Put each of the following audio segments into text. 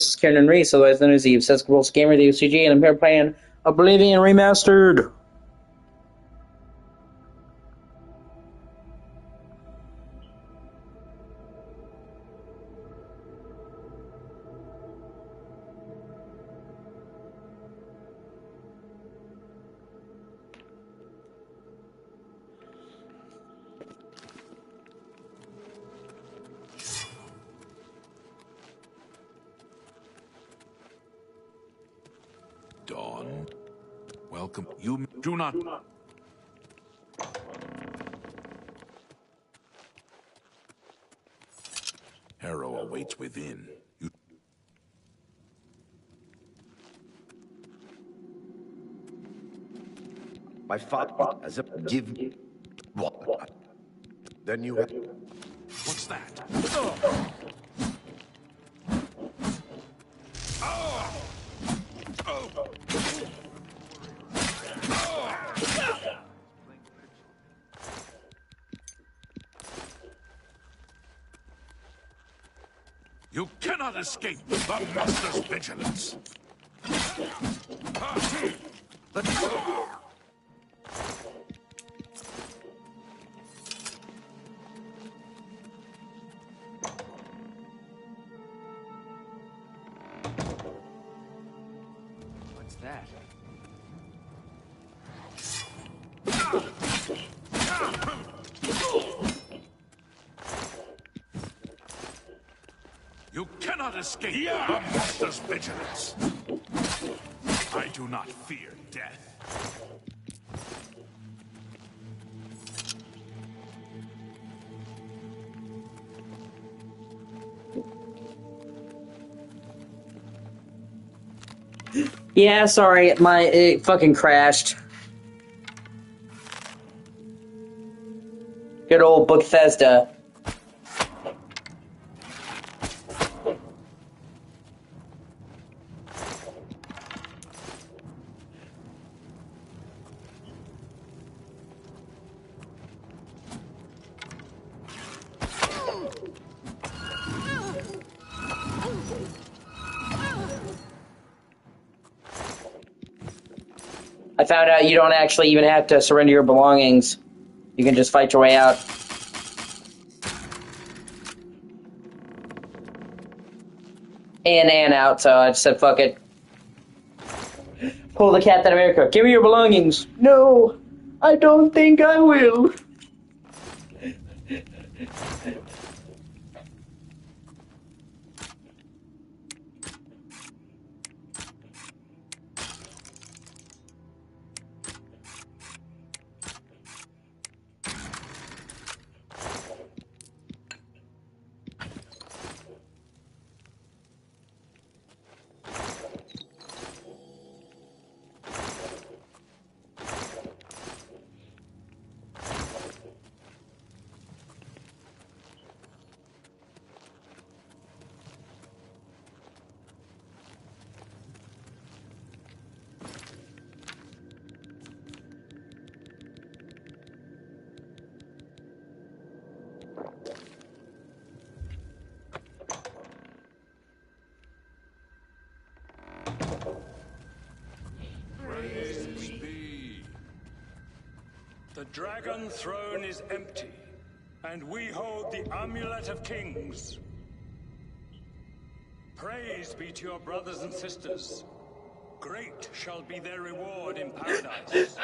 This is Kieran Reese, otherwise known as the Obsessed Compulsive Gamer, the O.C.G, and I'm here playing Oblivion Remastered. Dawn, welcome. You do not. Harrow awaits within. You. My father has a give. What? Then you have. What's that? You cannot escape the Master's vigilance. What's that? You cannot escape the Master's vigilance. I do not fear death. Yeah, sorry, it fucking crashed. Good old Bethesda. I found out you don't actually even have to surrender your belongings. You can just fight your way out. In and out, so I just said, fuck it. Pull the Captain America. Give me your belongings. No, I don't think I will. The Dragon Throne is empty, and we hold the Amulet of Kings. Praise be to your brothers and sisters. Great shall be their reward in paradise.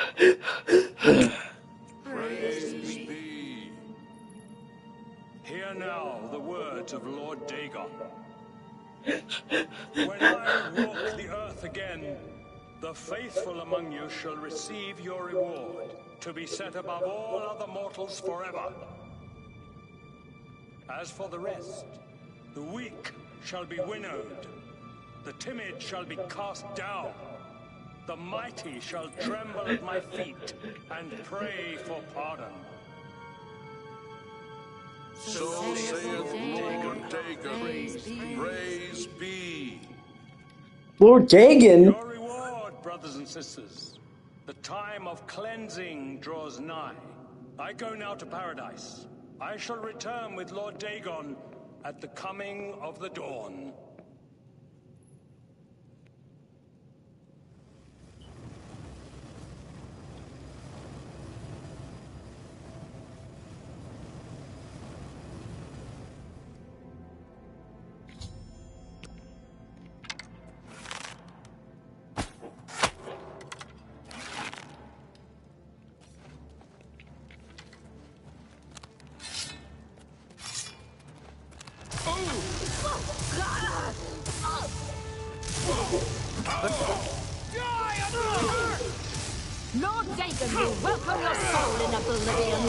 Praise be. Hear now the words of Lord Dagon. When I walk the earth again, the faithful among you shall receive your reward, to be set above all other mortals forever. As for the rest, the weak shall be winnowed, the timid shall be cast down, the mighty shall tremble at my feet and pray for pardon. So saith Lord Dagon. Praise be. Lord Dagon? Your reward, brothers and sisters. The time of cleansing draws nigh. I go now to paradise. I shall return with Lord Dagon at the coming of the dawn. Lord Dagon will welcome your soul in Oblivion.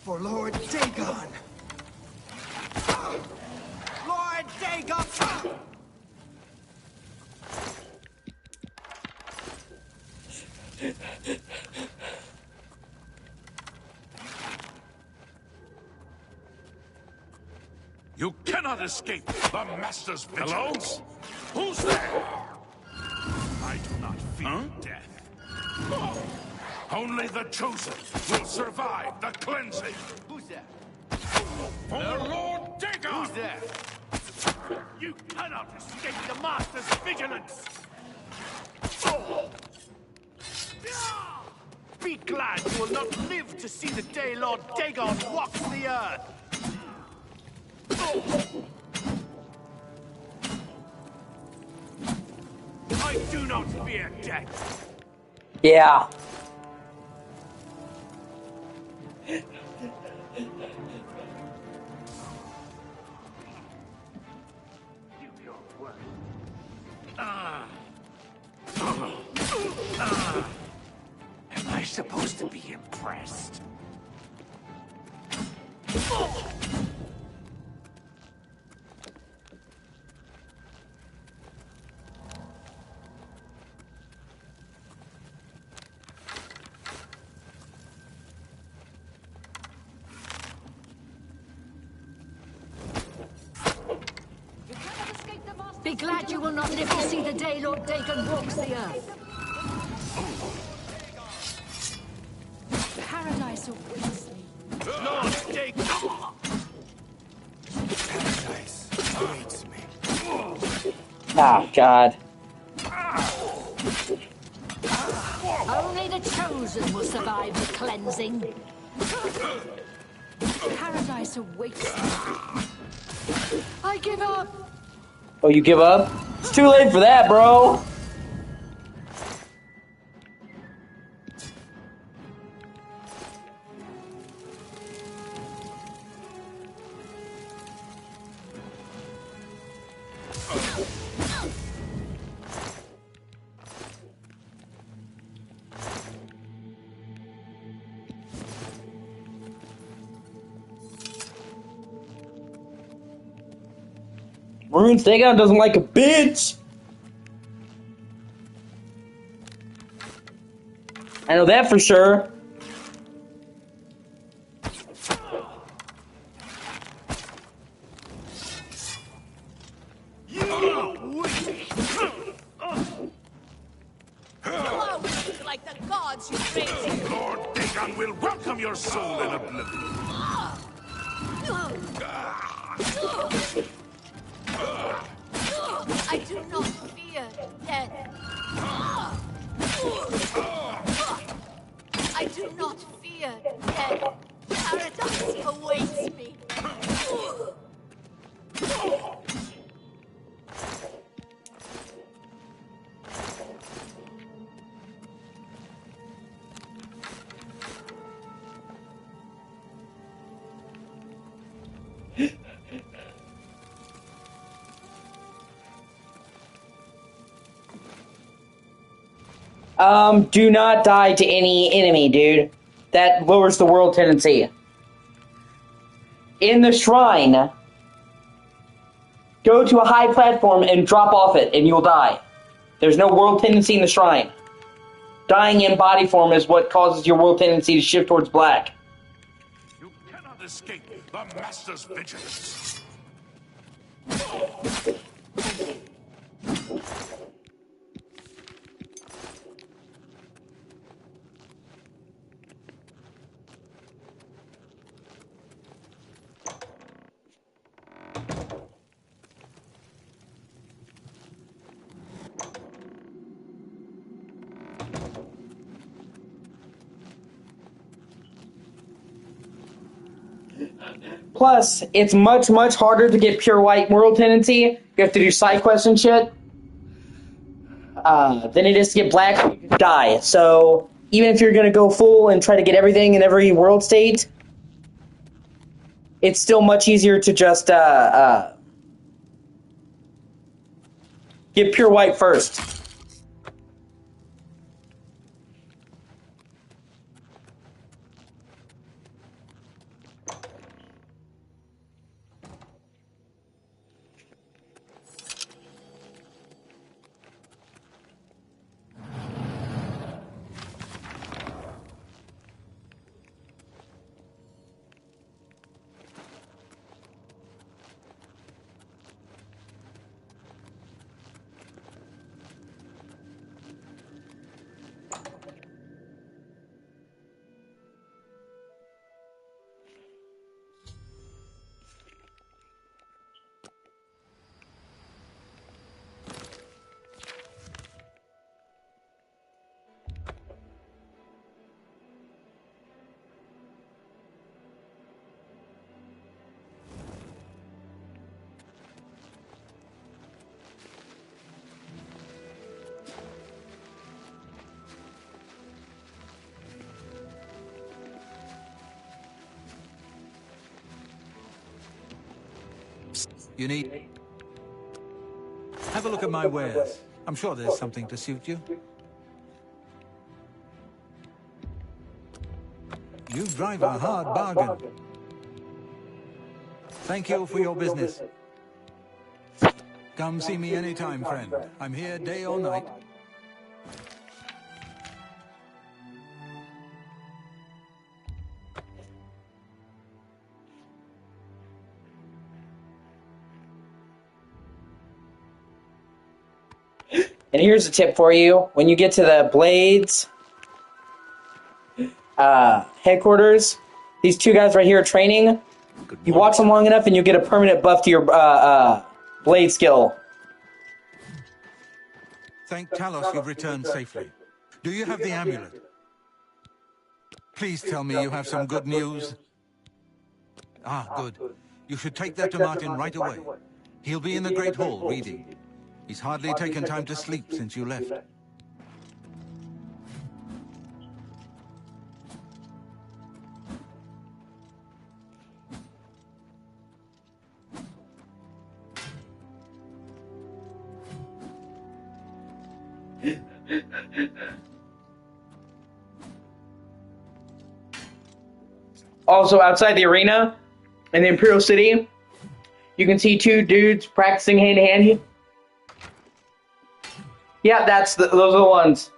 For Lord Dagon! Lord Dagon! You cannot escape the Master's vigilance. Hello? Who's there? I do not fear death. Only the chosen will survive the cleansing. Who's that? For Lord Dagon! Who's there? You cannot escape the Master's vigilance! Be glad you will not live to see the day Lord Dagon walks the earth! I do not fear death. Yeah. Am I supposed to be impressed? Be glad you will not live to see the day Lord Dagon walks the earth. Paradise awaits me. Lord Dagon! Paradise awaits me. Ah, God. Only the chosen will survive the cleansing. Paradise awaits me. I give up. Oh, you give up? It's too late for that, bro. Runes Dagon doesn't like a bitch. I know that for sure. Like the gods you praise. Lord Dagon will welcome your soul in Oblivion. I do not fear death. I do not fear death. Paradise awaits me. Do not die to any enemy, dude. That lowers the world tendency. In the shrine, go to a high platform and drop off it, and you'll die. There's no world tendency in the shrine. Dying in body form is what causes your world tendency to shift towards black. You cannot escape the Master's vigilance. Plus, it's much, much harder to get pure white world tendency. You have to do side quests and shit. Than it is to get black, you can die. So, even if you're going to go full and try to get everything in every world state, it's still much easier to just get pure white first. You need... Have a look at my wares. I'm sure there's something to suit you. You drive a hard bargain. Thank you for your business. Come see me anytime, friend. I'm here day or night. And here's a tip for you. When you get to the Blades headquarters, these two guys right here are training. You watch them long enough and you get a permanent buff to your blade skill. Thank Talos you've returned safely. Do you have the amulet? Please tell me you have some good news. Ah, good. You should take that to Martin right away. He'll be in the Great Hall reading. He's hardly taken time to sleep since you left. Also, outside the arena, in the Imperial City, you can see two dudes practicing hand-to-hand. Yeah, those are the ones.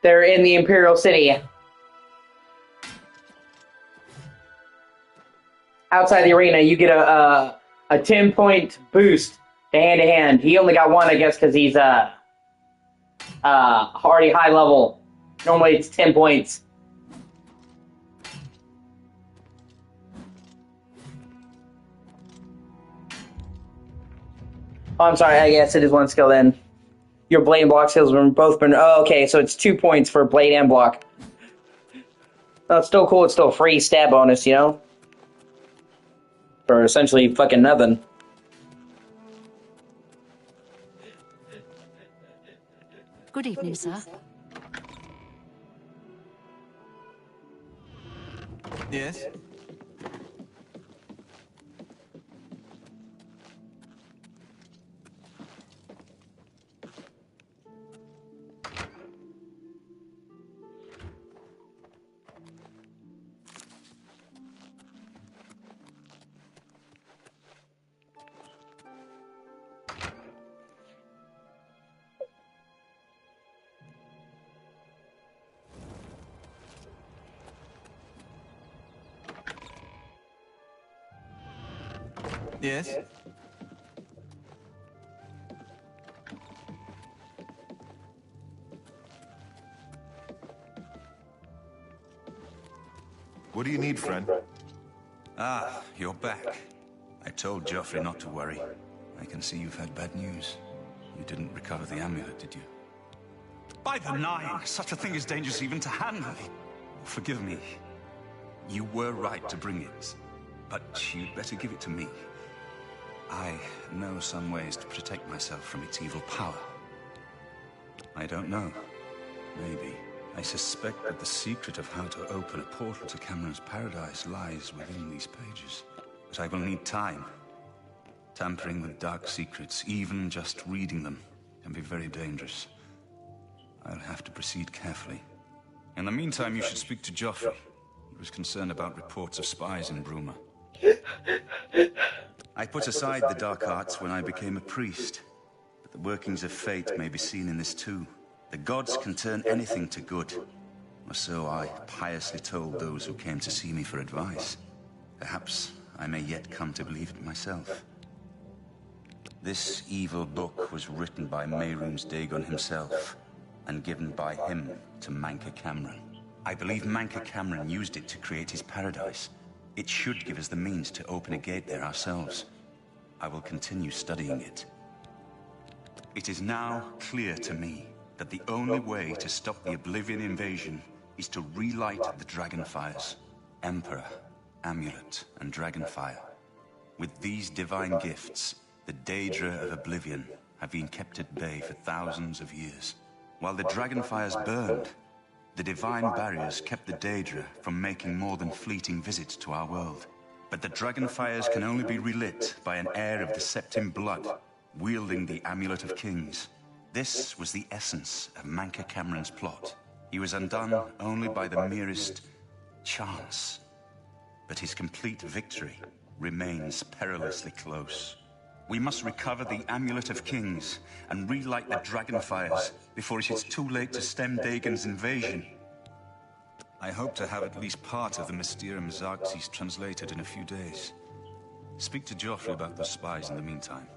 They're in the Imperial City. Outside the arena, you get a 10-point boost to hand-to-hand. He only got one, I guess, because he's already high level. Normally it's 10 points. Oh, I'm sorry, I guess it is one skill then. Your blade and block skills have both been... Oh, okay, so it's 2 points for blade and block. Oh, it's still cool, it's still a free stab bonus, you know? For essentially fucking nothing. Good evening, sir. Yes? Yes? What do you need, friend? Ah, you're back. I told Geoffrey not to worry. I can see you've had bad news. You didn't recover the amulet, did you? By the Nine, such a thing is dangerous even to handle. Forgive me. You were right to bring it, but you'd better give it to me. I know some ways to protect myself from its evil power. I don't know. Maybe. I suspect that the secret of how to open a portal to Cameron's paradise lies within these pages. But I will need time. Tampering with dark secrets, even just reading them, can be very dangerous. I'll have to proceed carefully. In the meantime, you should speak to Geoffrey. He was concerned about reports of spies in Bruma. I put aside the dark arts when I became a priest. But the workings of fate may be seen in this too. The gods can turn anything to good. Or so I piously told those who came to see me for advice. Perhaps I may yet come to believe it myself. This evil book was written by Mehrunes Dagon himself, and given by him to Manca Cameron. I believe Manca Cameron used it to create his paradise. It should give us the means to open a gate there ourselves. I will continue studying it. It is now clear to me that the only way to stop the Oblivion invasion is to relight the Dragonfires. Emperor, Amulet, and Dragonfire. With these divine gifts, the Daedra of Oblivion have been kept at bay for thousands of years. While the Dragonfires burned, the divine barriers kept the Daedra from making more than fleeting visits to our world. But the Dragonfires can only be relit by an heir of the Septim blood, wielding the Amulet of Kings. This was the essence of Manca Cameron's plot. He was undone only by the merest chance. But his complete victory remains perilously close. We must recover the Amulet of Kings and relight the Dragonfires before it is too late to stem Dagon's invasion. I hope to have at least part of the Mysterium Xarxes translated in a few days. Speak to Geoffrey about the spies in the meantime.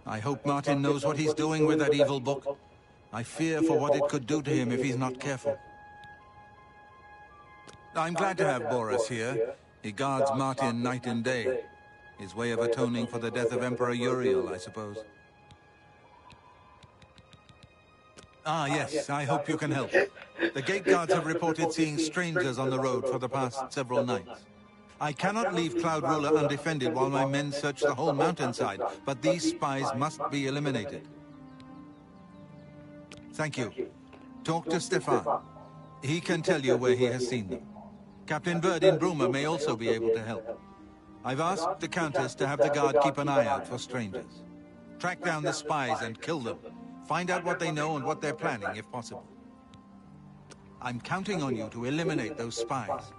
I hope Martin knows what he's doing with that evil book. I fear for what it could do to him if he's not careful. I'm glad to have Boris here. He guards Martin night and day. His way of atoning for the death of Emperor Uriel, I suppose. Ah, yes, I hope you can help. The gate guards have reported seeing strangers on the road for the past several nights. I cannot leave Cloud Ruler undefended while my men search the whole mountainside, but these spies must be eliminated. Thank you. Talk to Stefan. He can tell you where he has seen them. Captain Bird in Bruma may also be able to help. I've asked the Countess to have the guard keep an eye out for strangers. Track down the spies and kill them. Find out what they know and what they're planning, if possible. I'm counting on you to eliminate those spies.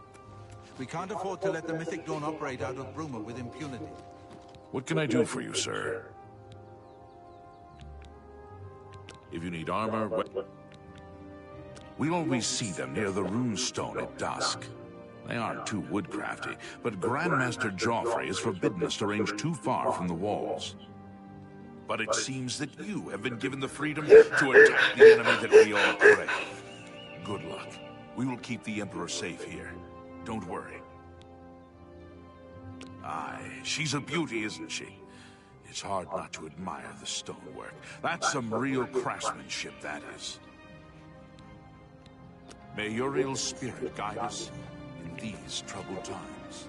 We can't afford to let the Mythic Dawn operate out of Bruma with impunity. What can I do for you, sir? If you need armor, we always see them near the rune stone at dusk. They aren't too woodcrafty, but Grandmaster Joffrey has forbidden us to range too far from the walls. But it seems that you have been given the freedom to attack the enemy that we all crave. Good luck. We will keep the Emperor safe here. Don't worry. Aye, she's a beauty, isn't she? It's hard not to admire the stonework. That's some real craftsmanship, that is. May Uriel's spirit guide us in these troubled times.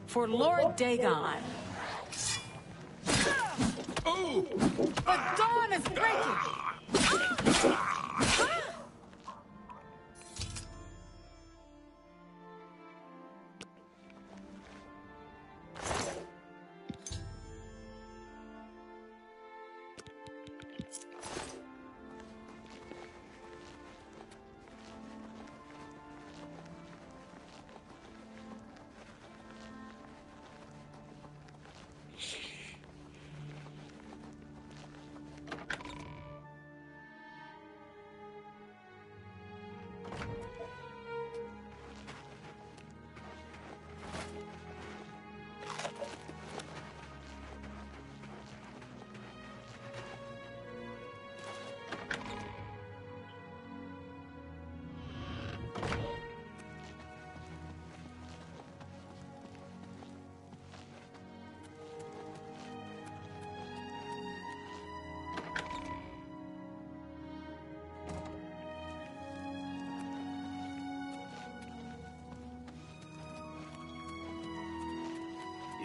For Lord Dagon. Oh! The dawn is breaking!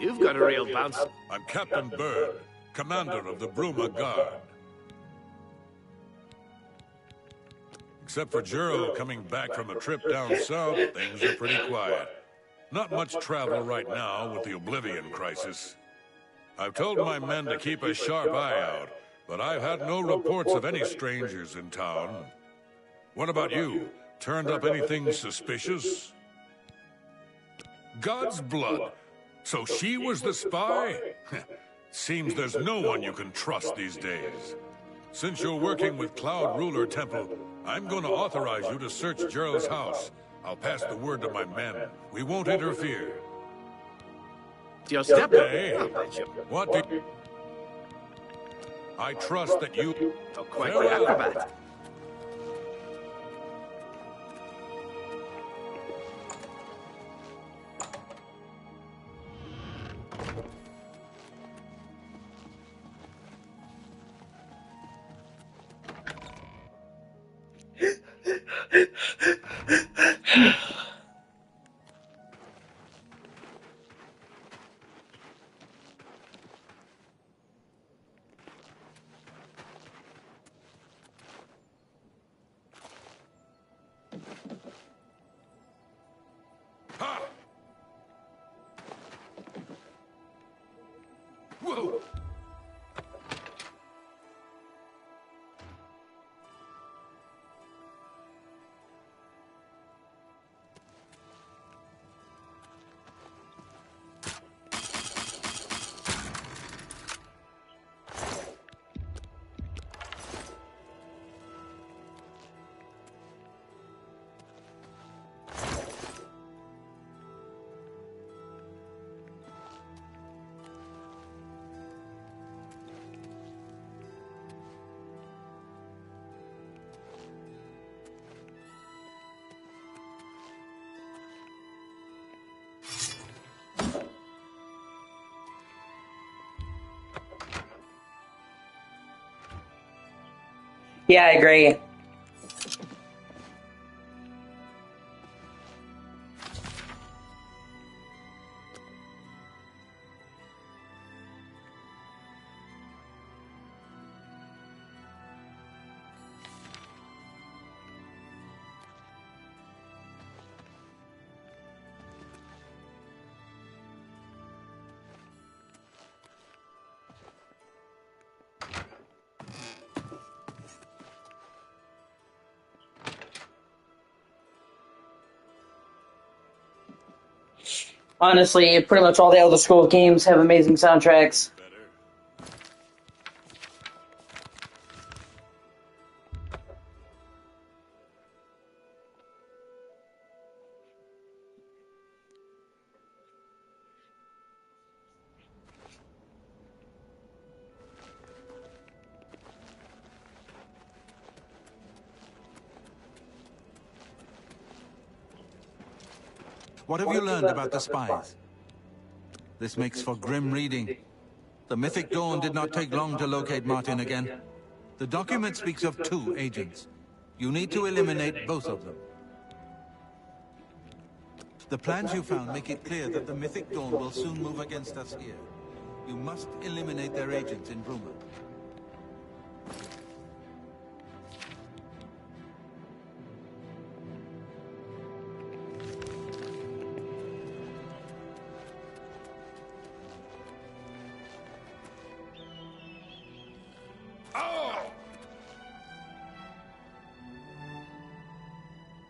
You've got a real bounce. I'm Captain Bird, commander of the Bruma Guard. Except for Gerald coming back from a trip down south, things are pretty quiet. Not much travel right now with the Oblivion crisis. I've told my men to keep a sharp eye out, but I've had no reports of any strangers in town. What about you? Turned up anything suspicious? God's blood. So she was the spy? Seems there's no one you can trust these days. Since you're working with Cloud Ruler Temple, I'm going to authorize you to search Gerald's house. I'll pass the word to my men. We won't interfere. Your step. Hey, what do I trust that you... Oh, quite the acrobat. Whoa! Yeah, I agree. Honestly, pretty much all the Elder Scrolls games have amazing soundtracks. What have you learned about the spies? This makes for grim reading. The Mythic Dawn did not take long to locate Martin again. The document speaks of 2 agents. You need to eliminate both of them. The plans you found make it clear that the Mythic Dawn will soon move against us here. You must eliminate their agents in Bruma.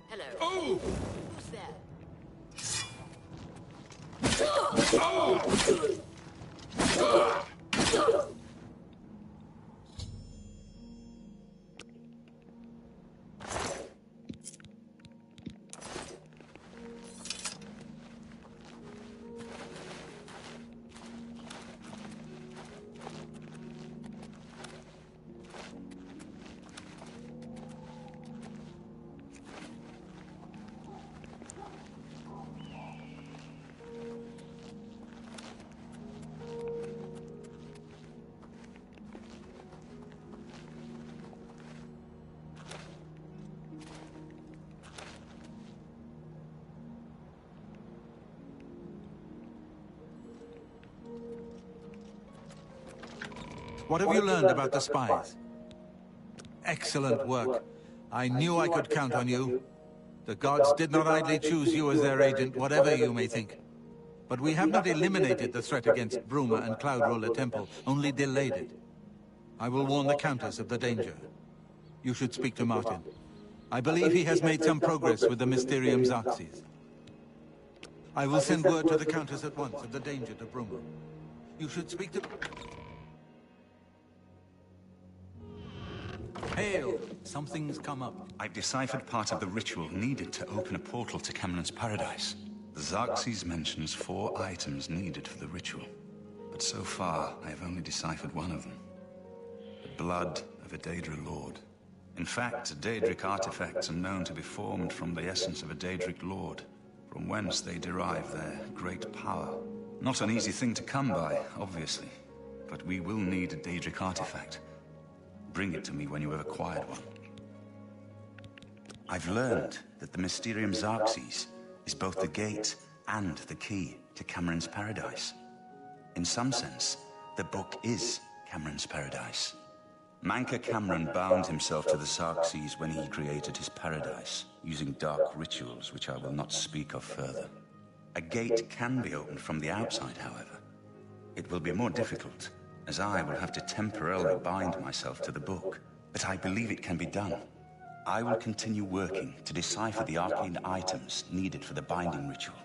Hello. Oh! Who's there? What have you learned about the spies? Excellent work. I knew I could count on you. The gods did not idly choose you as their agent, whatever you may think. But we have not eliminated the threat against Bruma and Cloud Roller Temple, only delayed it. I will warn the Countess of the danger. You should speak to Martin. I believe he has made some progress with the Mysterium Xerxes. I will send word to the Countess at once of the danger to Bruma. You should speak to... Hail! Something's come up. I've deciphered part of the ritual needed to open a portal to Cameron's paradise. The Xerxes mentions 4 items needed for the ritual. But so far, I have only deciphered one of them. The blood of a Daedra Lord. In fact, Daedric artifacts are known to be formed from the essence of a Daedric Lord, from whence they derive their great power. Not an easy thing to come by, obviously, but we will need a Daedric artifact. Bring it to me when you have acquired one. I've learned that the Mysterium Xerxes is both the gate and the key to Cameron's paradise. In some sense, the book is Cameron's paradise. Manca Cameron bound himself to the Xerxes when he created his paradise, using dark rituals which I will not speak of further. A gate can be opened from the outside, however. It will be more difficult, as I will have to temporarily bind myself to the book, but I believe it can be done. I will continue working to decipher the arcane items needed for the binding ritual.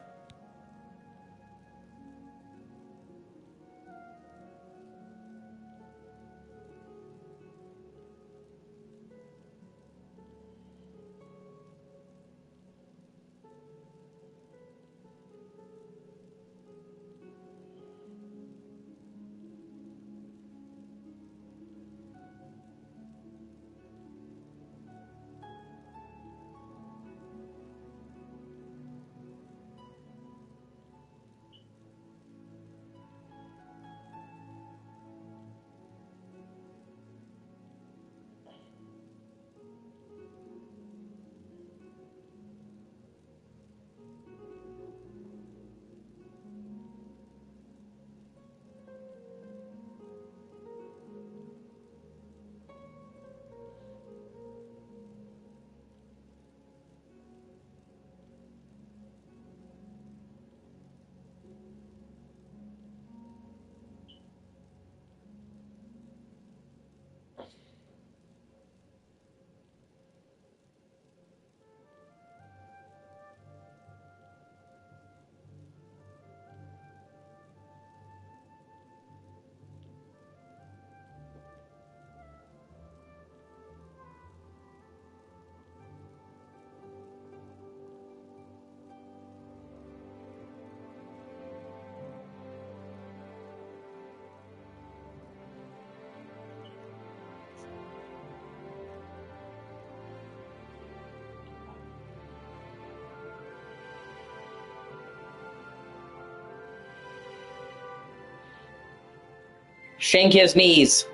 Shank his knees.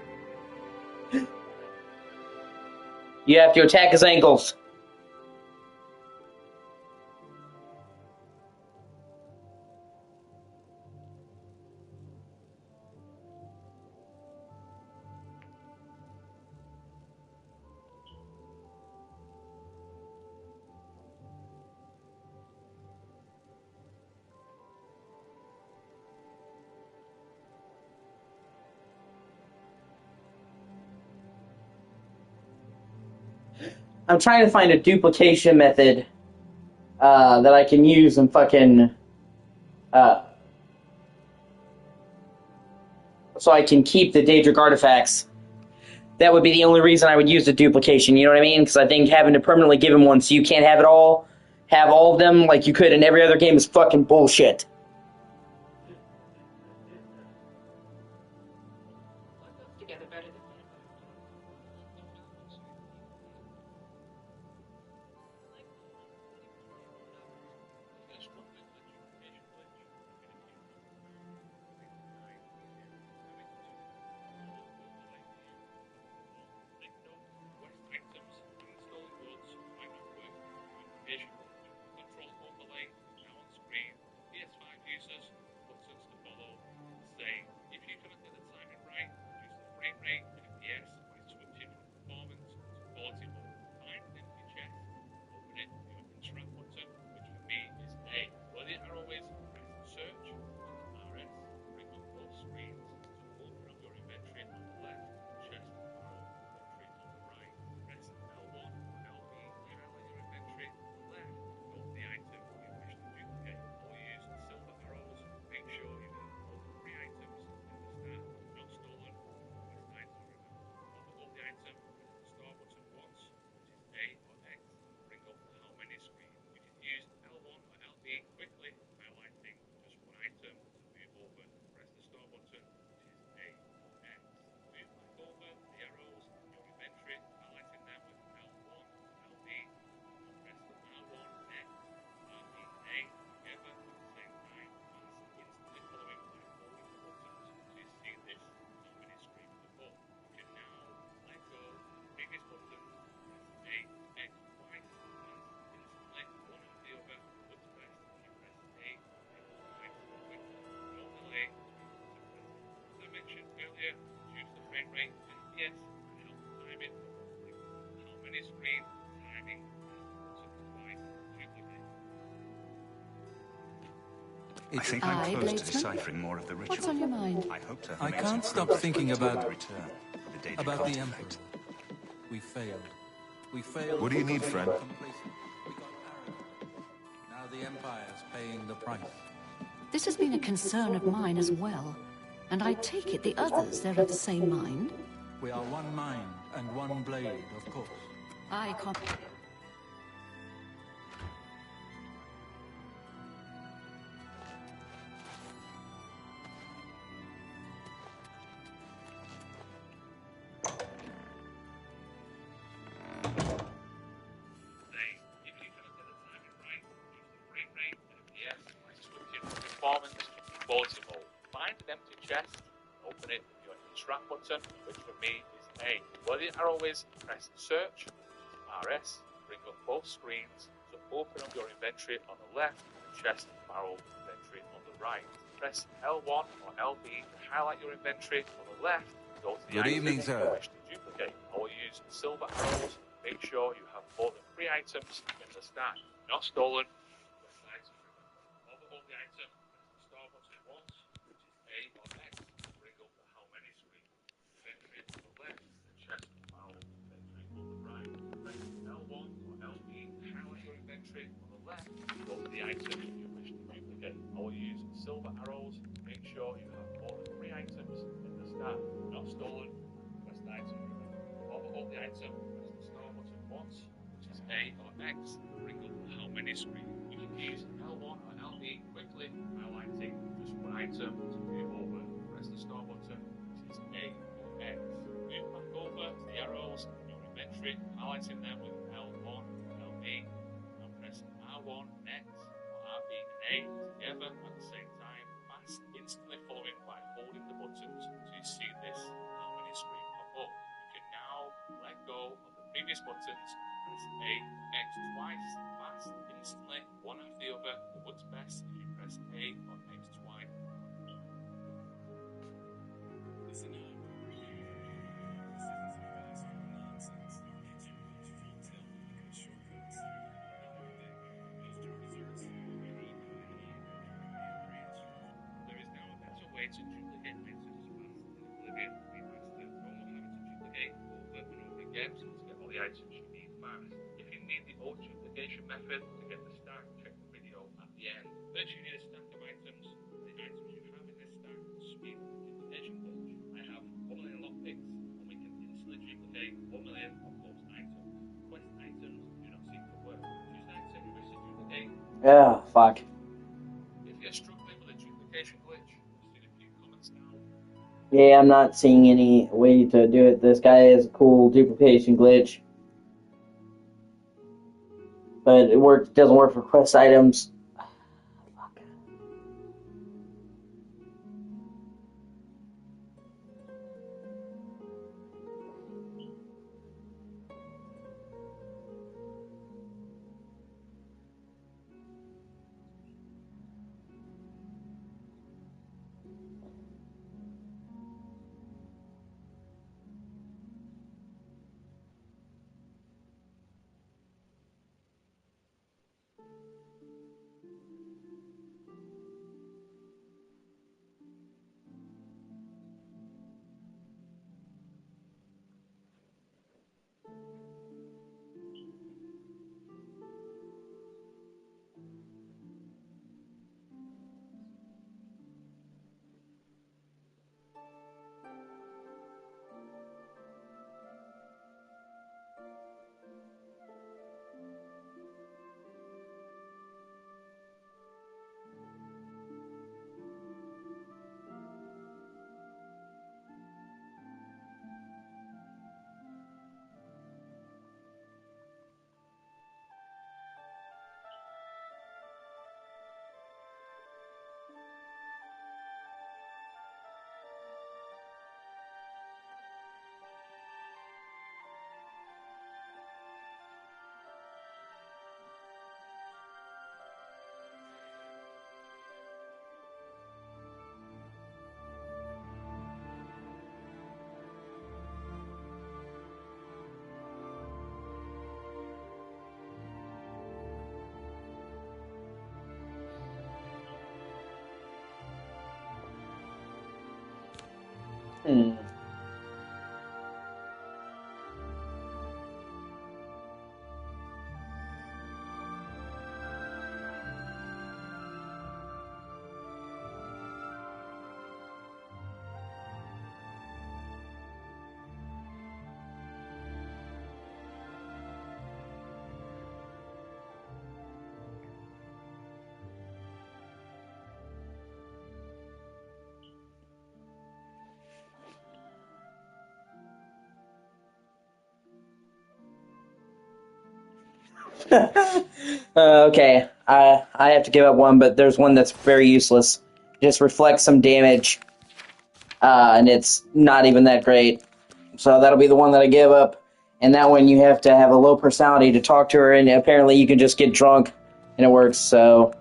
You have to attack his ankles. I'm trying to find a duplication method that I can use and fucking so I can keep the Daedric artifacts. That would be the only reason I would use the duplication, you know what I mean? Because I think having to permanently give him one so you can't have all of them like you could in every other game is fucking bullshit. I think I'm close to deciphering more of the ritual. What's on your mind? I can't stop thinking about the Emperor. We failed. We failed. What do you need, friend? We got arrogant. Now the Empire's paying the price. This has been a concern of mine as well. And I take it the others, they're of the same mind? We are one mind and one blade, of course. I can't... Find an empty chest, open it with your extract button, which for me is A. Where the arrow is, press search, RS, bring up both screens to open up your inventory on the left and chest and barrel inventory on the right. Press L1 or LB to highlight your inventory on the left. Go to the Good item evening, you sir. wish to duplicate, or use silver arrows. Make sure you have more than 3 items in the stack, not stolen. Overhaul the item, press the star button once, which is A or X, bring up the how many screen. Inventory on the left, the chest and barrel inventory on the right. Press L1 or LB to highlight your inventory on the left. Go to the item you wish to duplicate, or use silver arrows. Make sure you have more than 3 items in the stack, not stolen. Press the item, overhaul the item, press the star button once, which is A or X, bring up the how many screen. You can use L1 or LB quickly, highlighting just one item to move over. Press the star button, which is A or X. Move back over to the arrows in your inventory, highlighting them with L1 or LB, and press R1 X or RB and A together at the same time, fast, instantly following by holding the buttons to see this how many screen pop up. You can now let go of the previous buttons, press A or X twice, fast, instantly, one after the other. It works best if you press A or X twice. There is now a better way to duplicate items fast in Oblivion Remastered. No more having to duplicate over and over again, so to get all the items you need fast. fast. If you need the old duplication method to get the stack, check the video at the end. First, you need a stack of items. The items you have in this stack will speed up the duplication glitch. I have 1 million lockpicks, and we can instantly duplicate 1 million of those items. Quest items do not seem to work. Choose an item you wish to duplicate. Yeah, fuck. If you're struggling with a duplication glitch, see the few comments down. Yeah, I'm not seeing any way to do it. This guy has a cool duplication glitch. But it doesn't work for quest items. Okay, I have to give up one, but there's one that's very useless. Just reflects some damage, and it's not even that great. So that'll be the one that I give up. And that one you have to have a low personality to talk to her, and apparently you can just get drunk, and it works, so...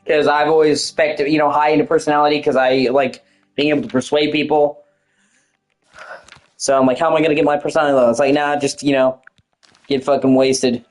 Because I've always expected, high into personality, because I like being able to persuade people. So I'm like, how am I going to get my personality low? It's like, nah, just, get fucking wasted.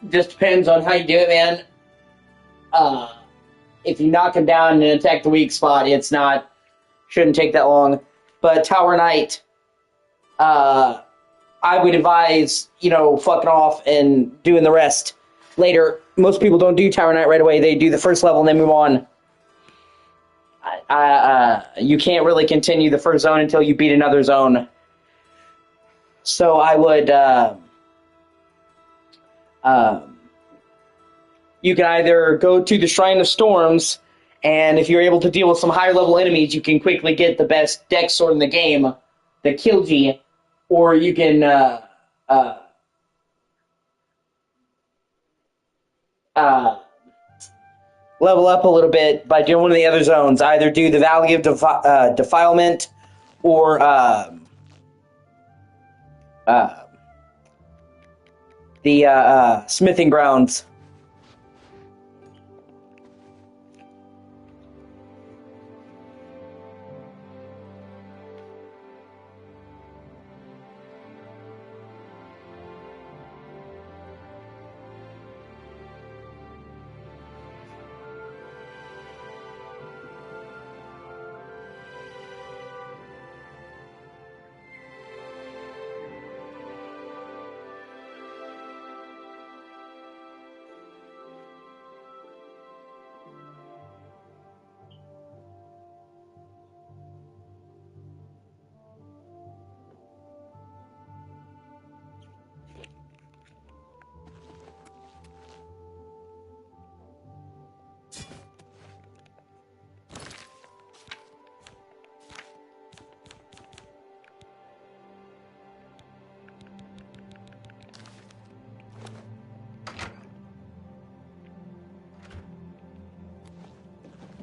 Just depends on how you do it, man. If you knock him down and attack the weak spot, shouldn't take that long. But Tower Knight, I would advise, fucking off and doing the rest later. Most people don't do Tower Knight right away. They do the first level and then move on. You can't really continue the first zone until you beat another zone. So I would, you can either go to the Shrine of Storms, and if you're able to deal with some higher level enemies, you can quickly get the best dex sword in the game, the Kilji, or you can, level up a little bit by doing one of the other zones. Either do the Valley of Defilement, or, the Smithing Grounds.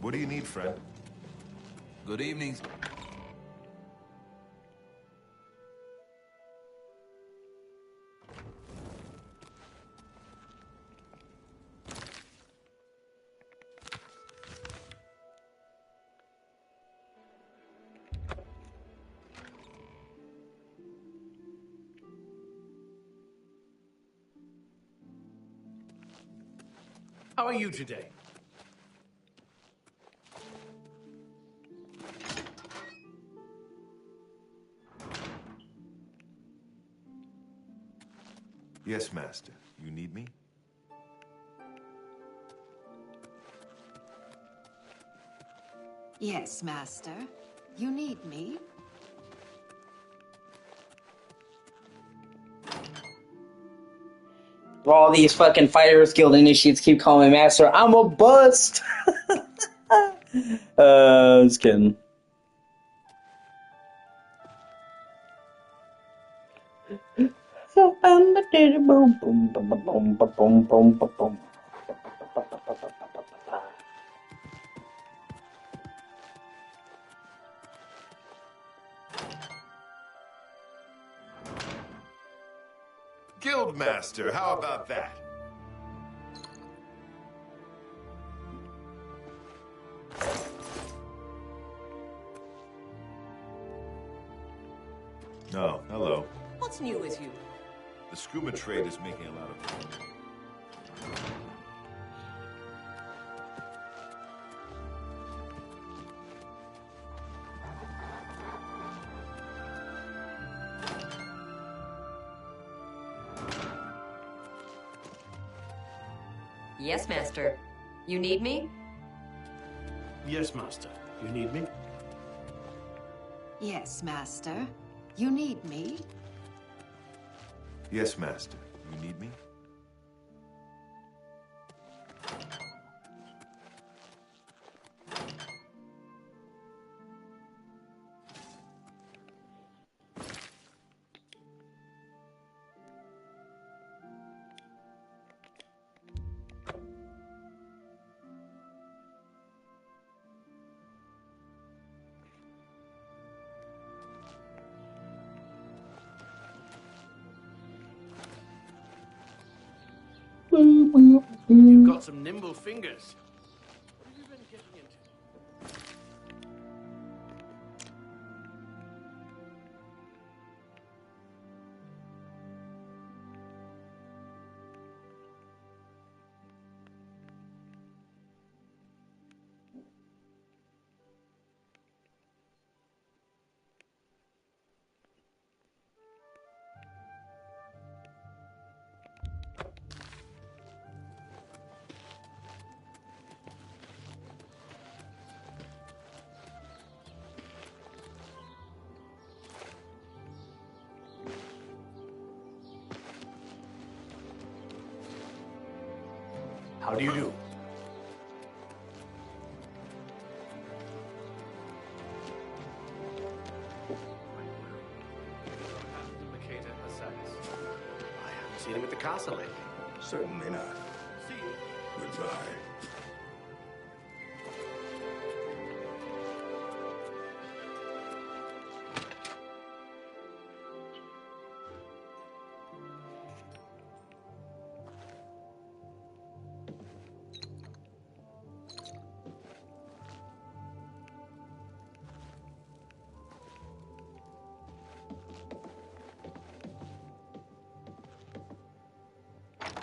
What do you need, friend? Good evening. How are you today? Yes, Master. You need me? Yes, Master. You need me? All these fucking Fighters Guild initiates keep calling me Master. I'm a bust! Just kidding. Guildmaster, how about that? No, hello. What's new with you? The skooma trade is making a lot of... Yes, Master. You need me? Yes, Master. You need me? Yes, Master. You need me? Yes, Master. You need me? You've got some nimble fingers. What have you been getting into? How do you do? I haven't seen him at the castle lately. Certainly not. See you. Goodbye.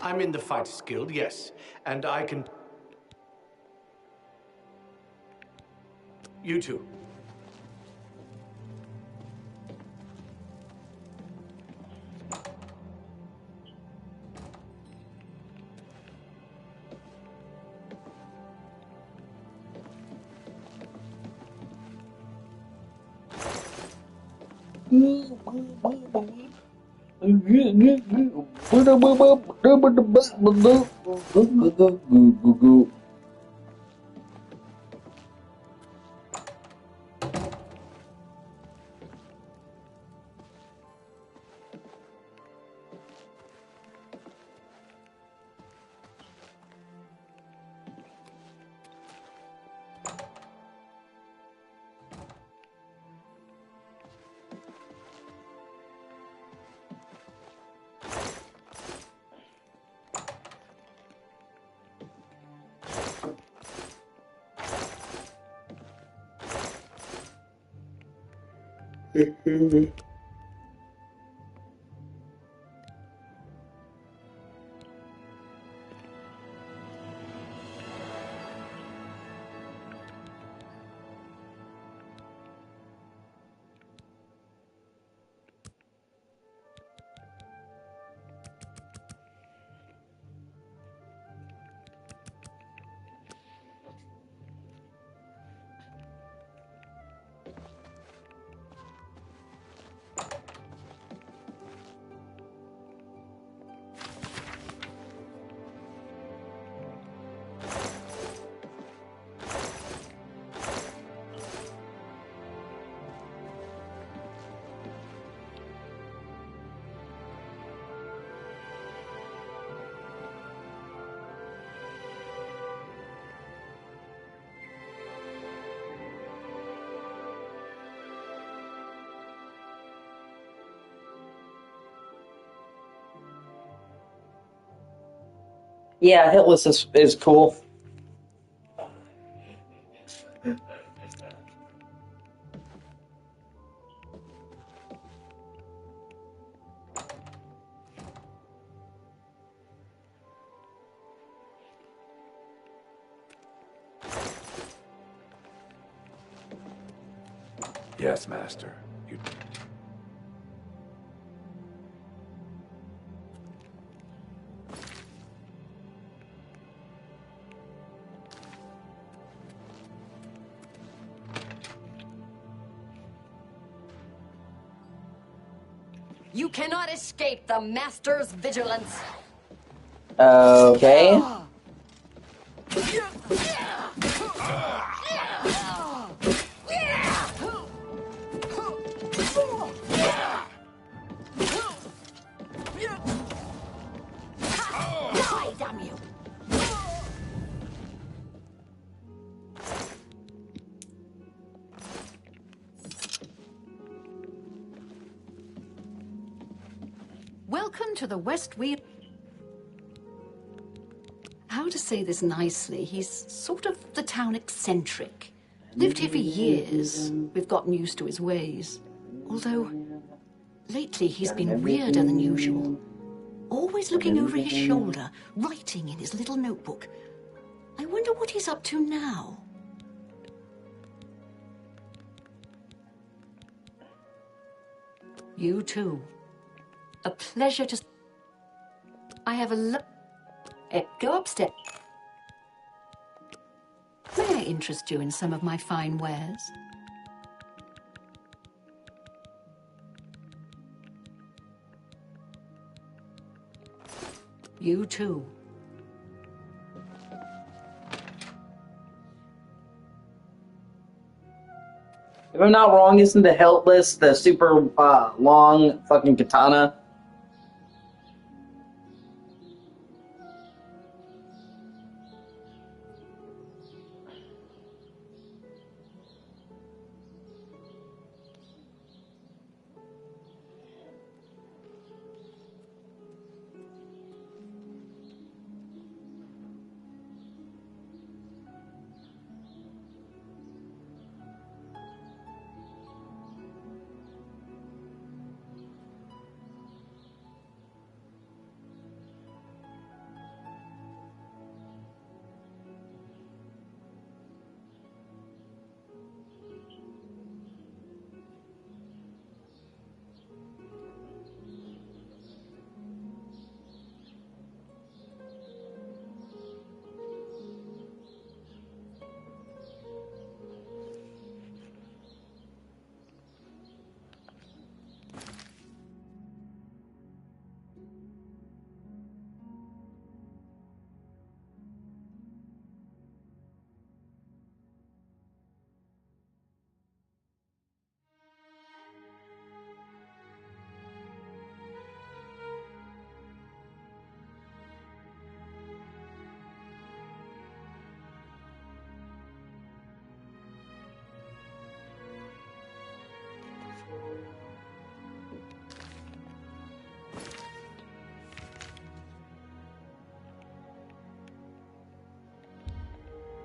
I'm in the Fighters Guild, yes. And I can... You too. Yeah, Hitless is cool. Yes, Master. You cannot escape the Master's vigilance. Okay. Die, damn you! Welcome to the West Weir. How to say this nicely? He's sort of the town eccentric. Lived here for years. We've gotten used to his ways. Although, lately he's been weirder than usual. Always looking over his shoulder, writing in his little notebook. I wonder what he's up to now. You too. A pleasure to... I have a look... Go upstairs. May I interest you in some of my fine wares? You too. If I'm not wrong, isn't the Helpless the super long fucking katana?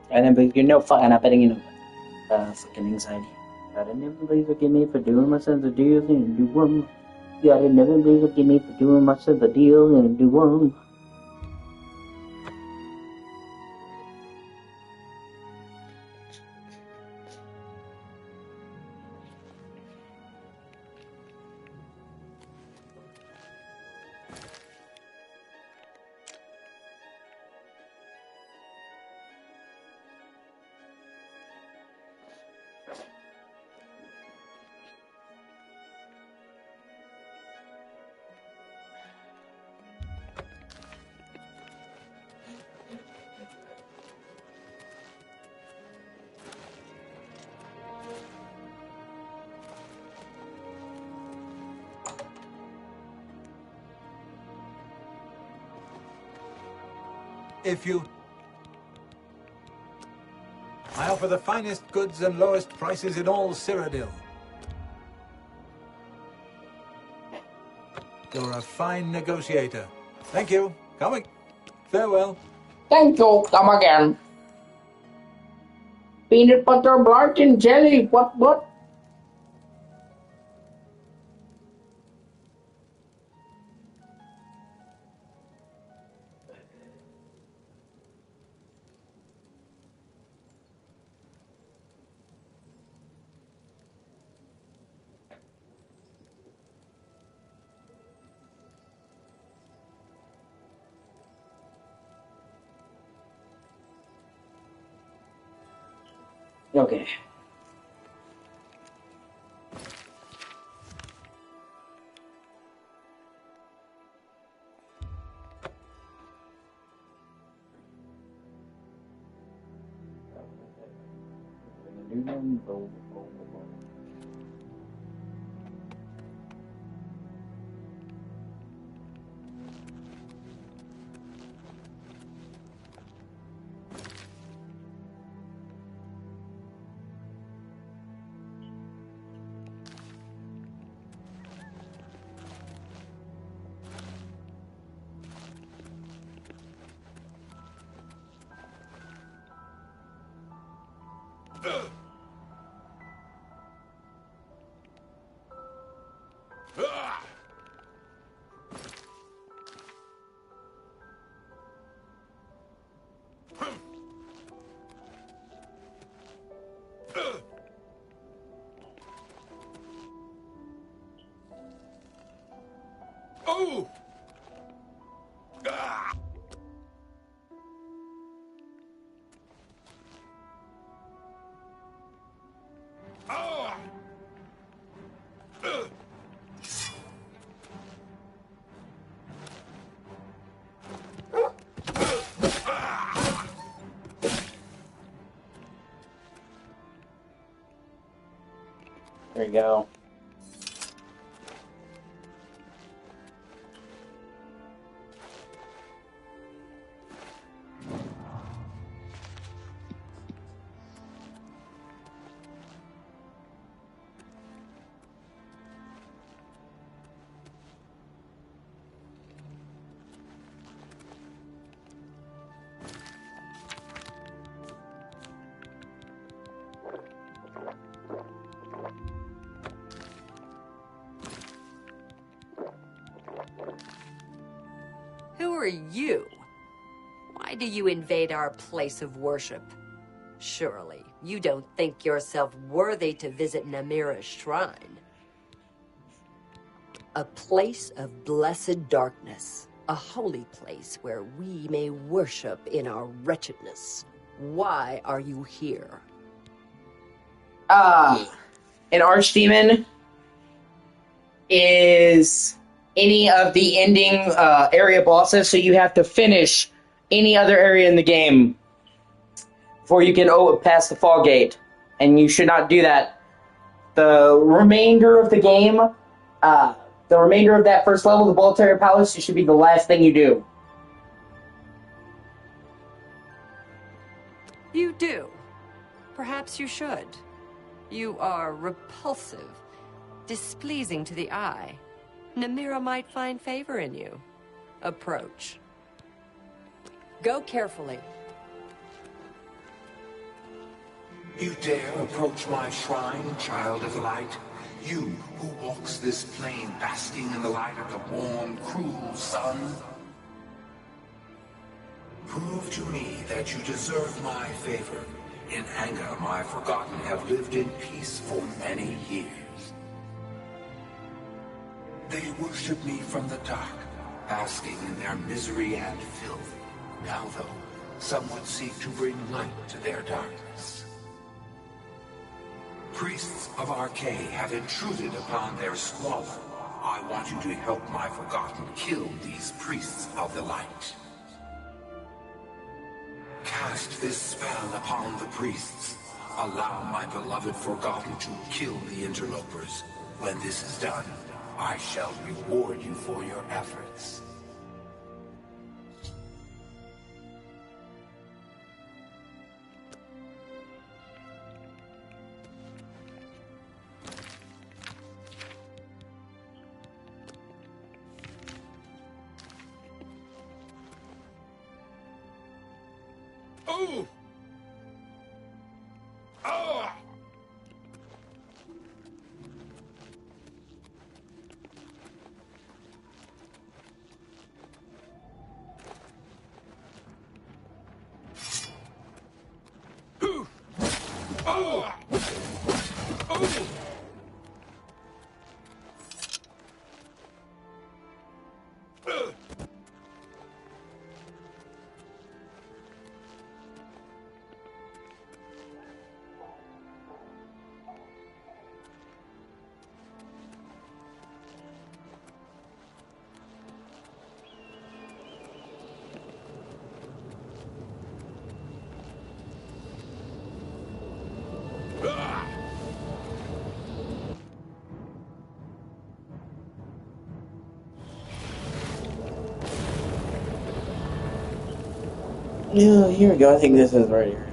I never, you know, fucking up betting, you know, fucking anxiety. God, I never believe forgive me for doing my sons of deals and do one. God, I never believe forgive me for doing my sons of deals and do one. If you... I offer the finest goods and lowest prices in all Cyrodiil. You're a fine negotiator. Thank you. Coming. Farewell. Thank you. Come again. Peanut butter, blood, and jelly. What? Okay. Oh! There you go. Who are you? Why do you invade our place of worship? Surely, you don't think yourself worthy to visit Namira's shrine. A place of blessed darkness. A holy place where we may worship in our wretchedness. Why are you here? An archdemon is any of the ending area bosses, so you have to finish any other area in the game before you can pass the fall gate, and you should not do that. The remainder of the game, the remainder of that first level, the Boltary Palace, it should be the last thing you do. You do. Perhaps you should. You are repulsive, displeasing to the eye. Namira might find favor in you. Approach. Go carefully. You dare approach my shrine, child of light? You who walks this plain basking in the light of the warm, cruel sun? Prove to me that you deserve my favor. In anger, my forgotten have lived in peace for many years. They worship me from the dark, basking in their misery and filth. Now, though, some would seek to bring light to their darkness. Priests of Arcade have intruded upon their squalor. I want you to help my forgotten kill these priests of the light. Cast this spell upon the priests. Allow my beloved forgotten to kill the interlopers. When this is done, I shall reward you for your efforts. Oh! Oh! Oh! Oh! Yeah, here we go. I think this is right here.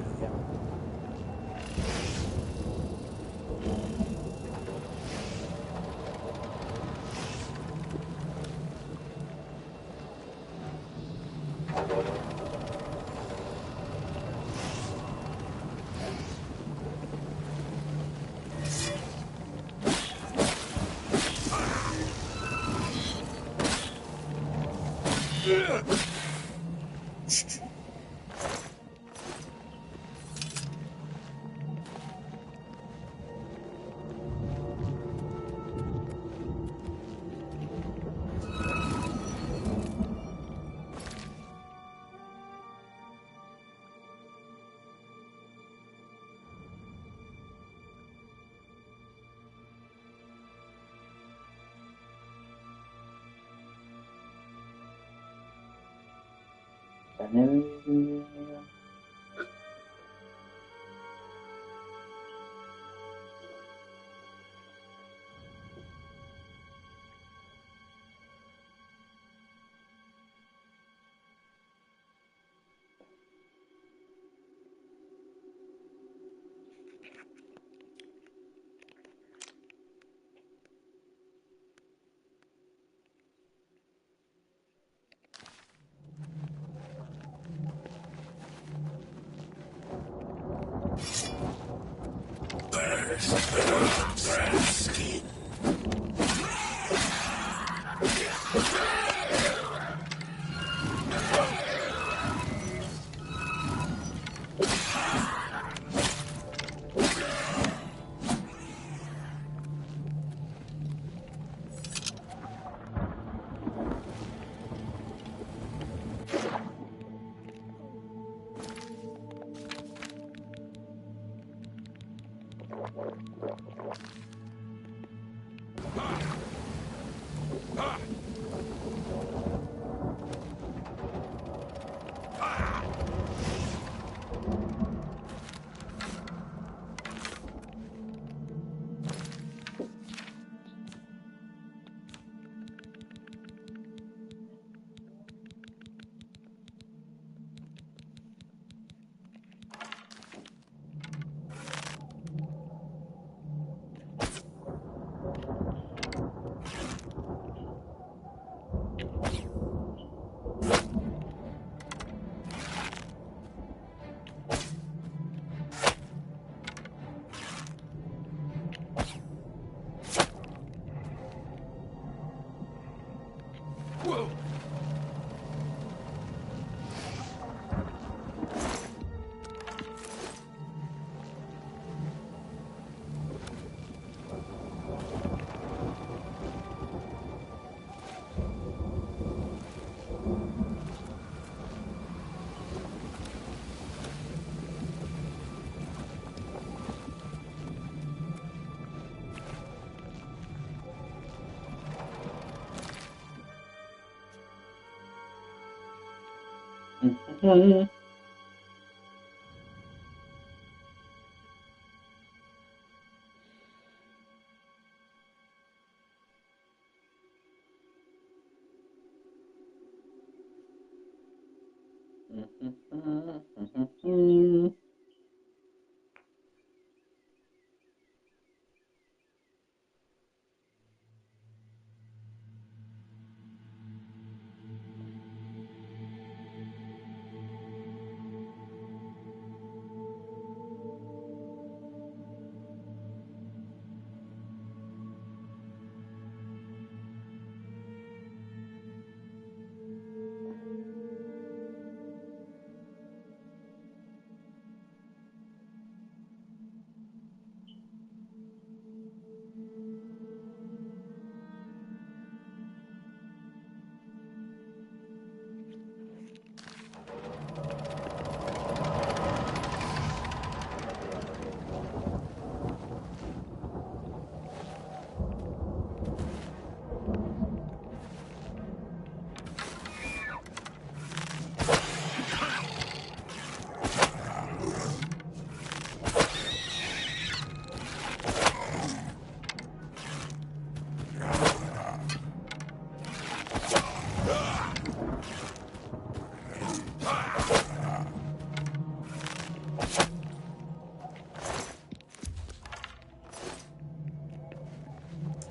Mhm.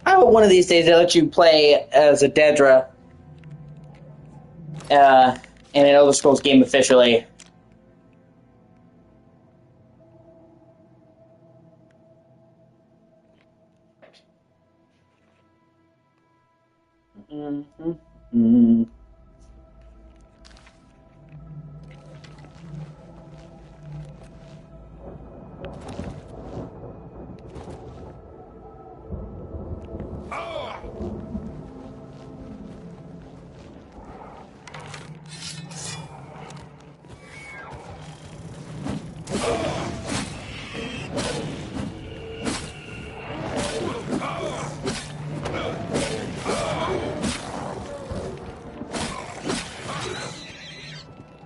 I hope one of these days they let you play as a Dedra in an Elder Scrolls game officially. Mm-hmm.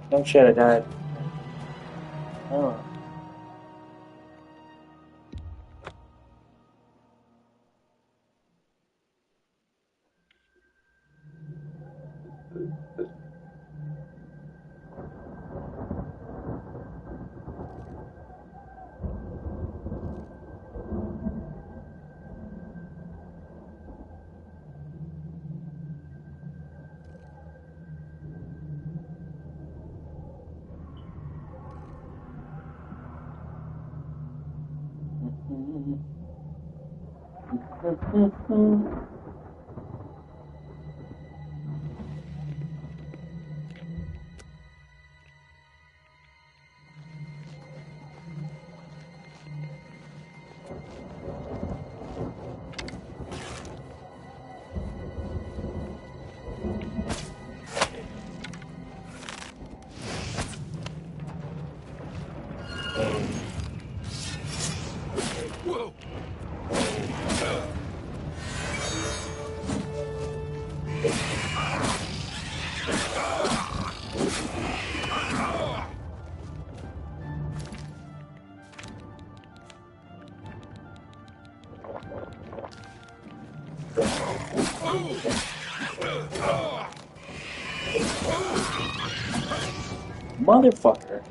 Oh shit, I died. Oh. Motherfucker.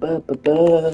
Ba-ba-ba-ba.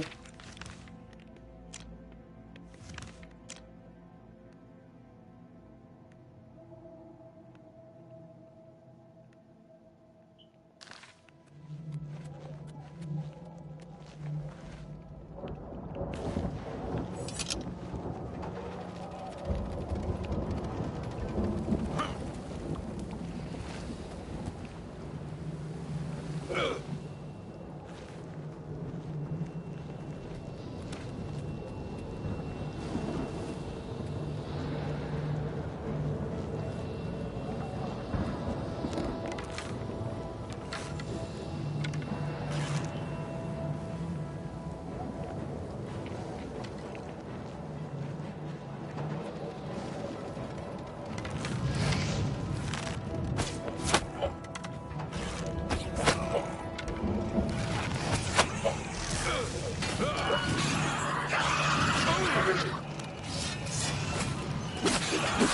Join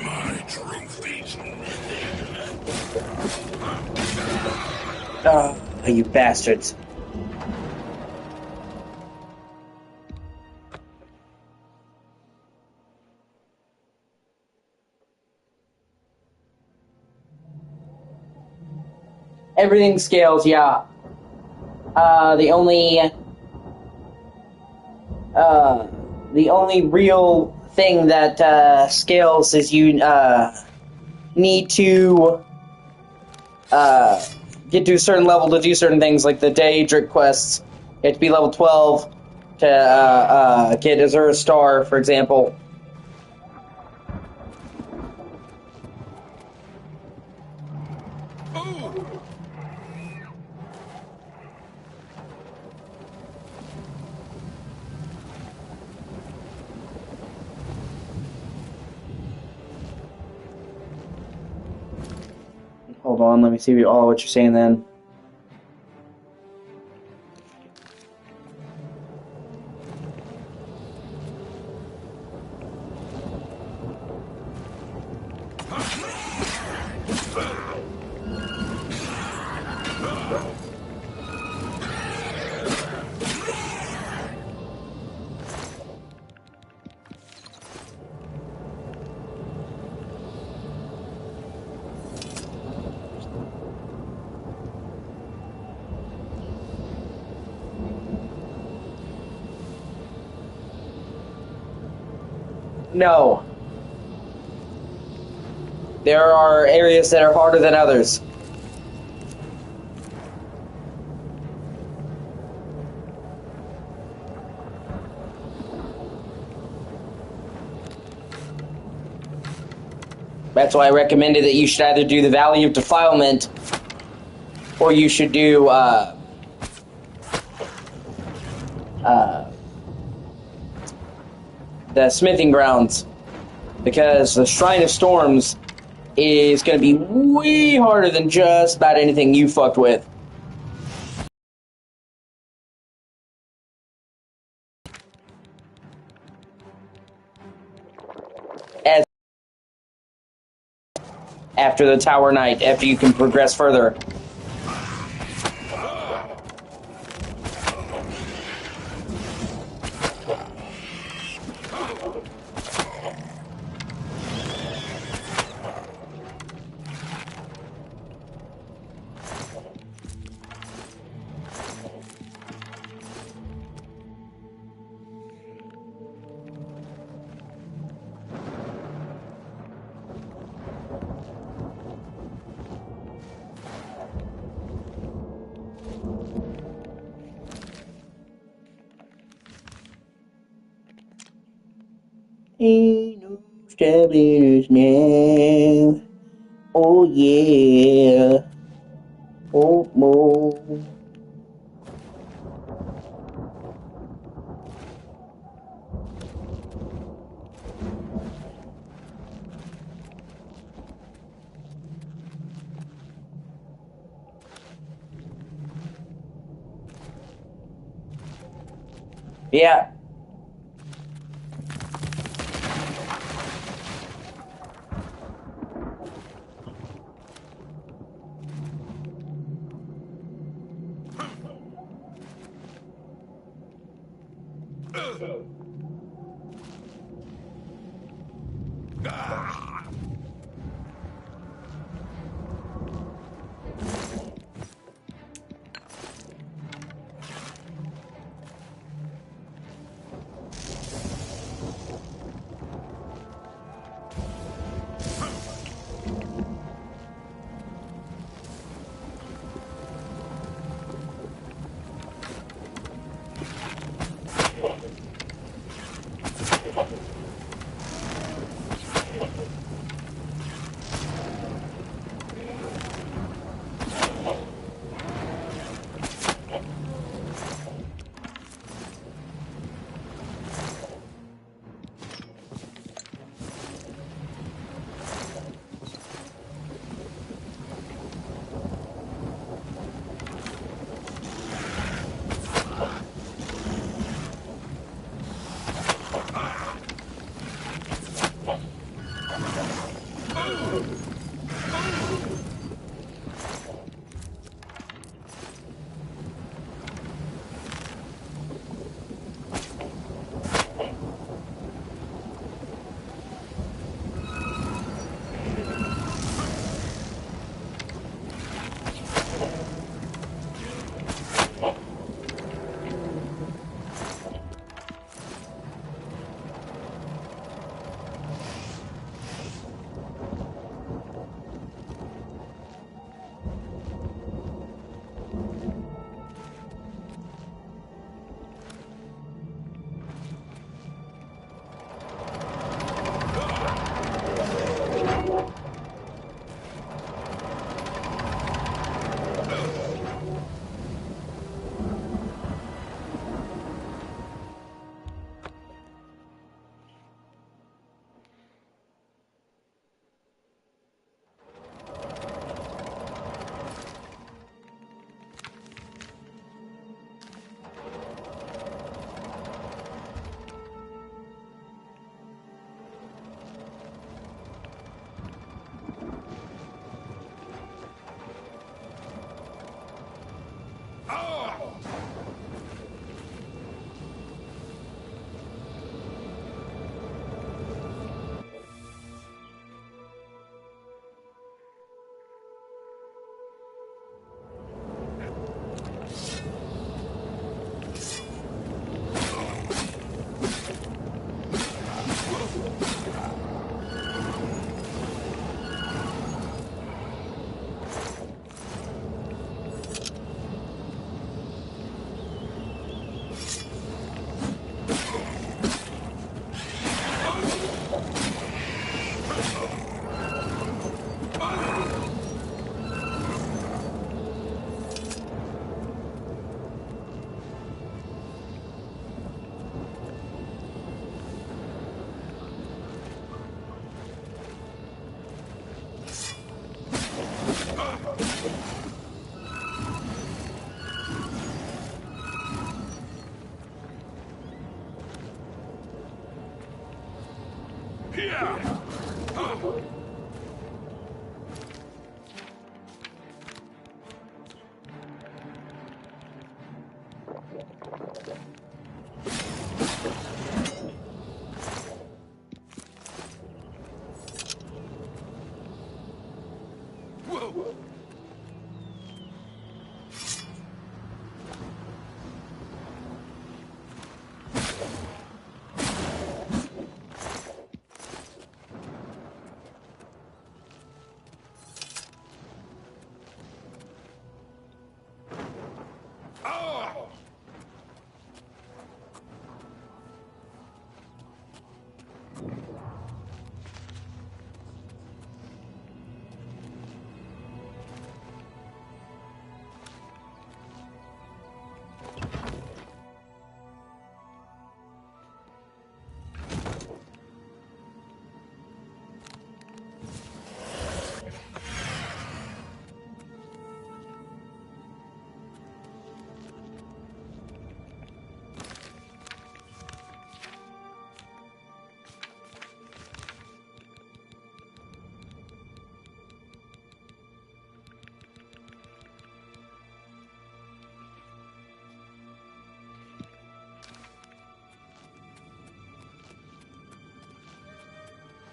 my trophies. Oh, you bastards. Everything scales, yeah. The only real thing that scales is you need to get to a certain level to do certain things, like the Daedric quests. You have to be level 12 to get Azura Star, for example. Hold on, let me see what you're saying then. No. There are areas that are harder than others. That's why I recommended that you should either do the Valley of Defilement or you should do the Smithing Grounds, because the Shrine of Storms is going to be way harder than just about anything you fucked with. As after the Tower Knight, after you can progress further. Ain't no stopping us now. Oh yeah. Oh more. Yeah.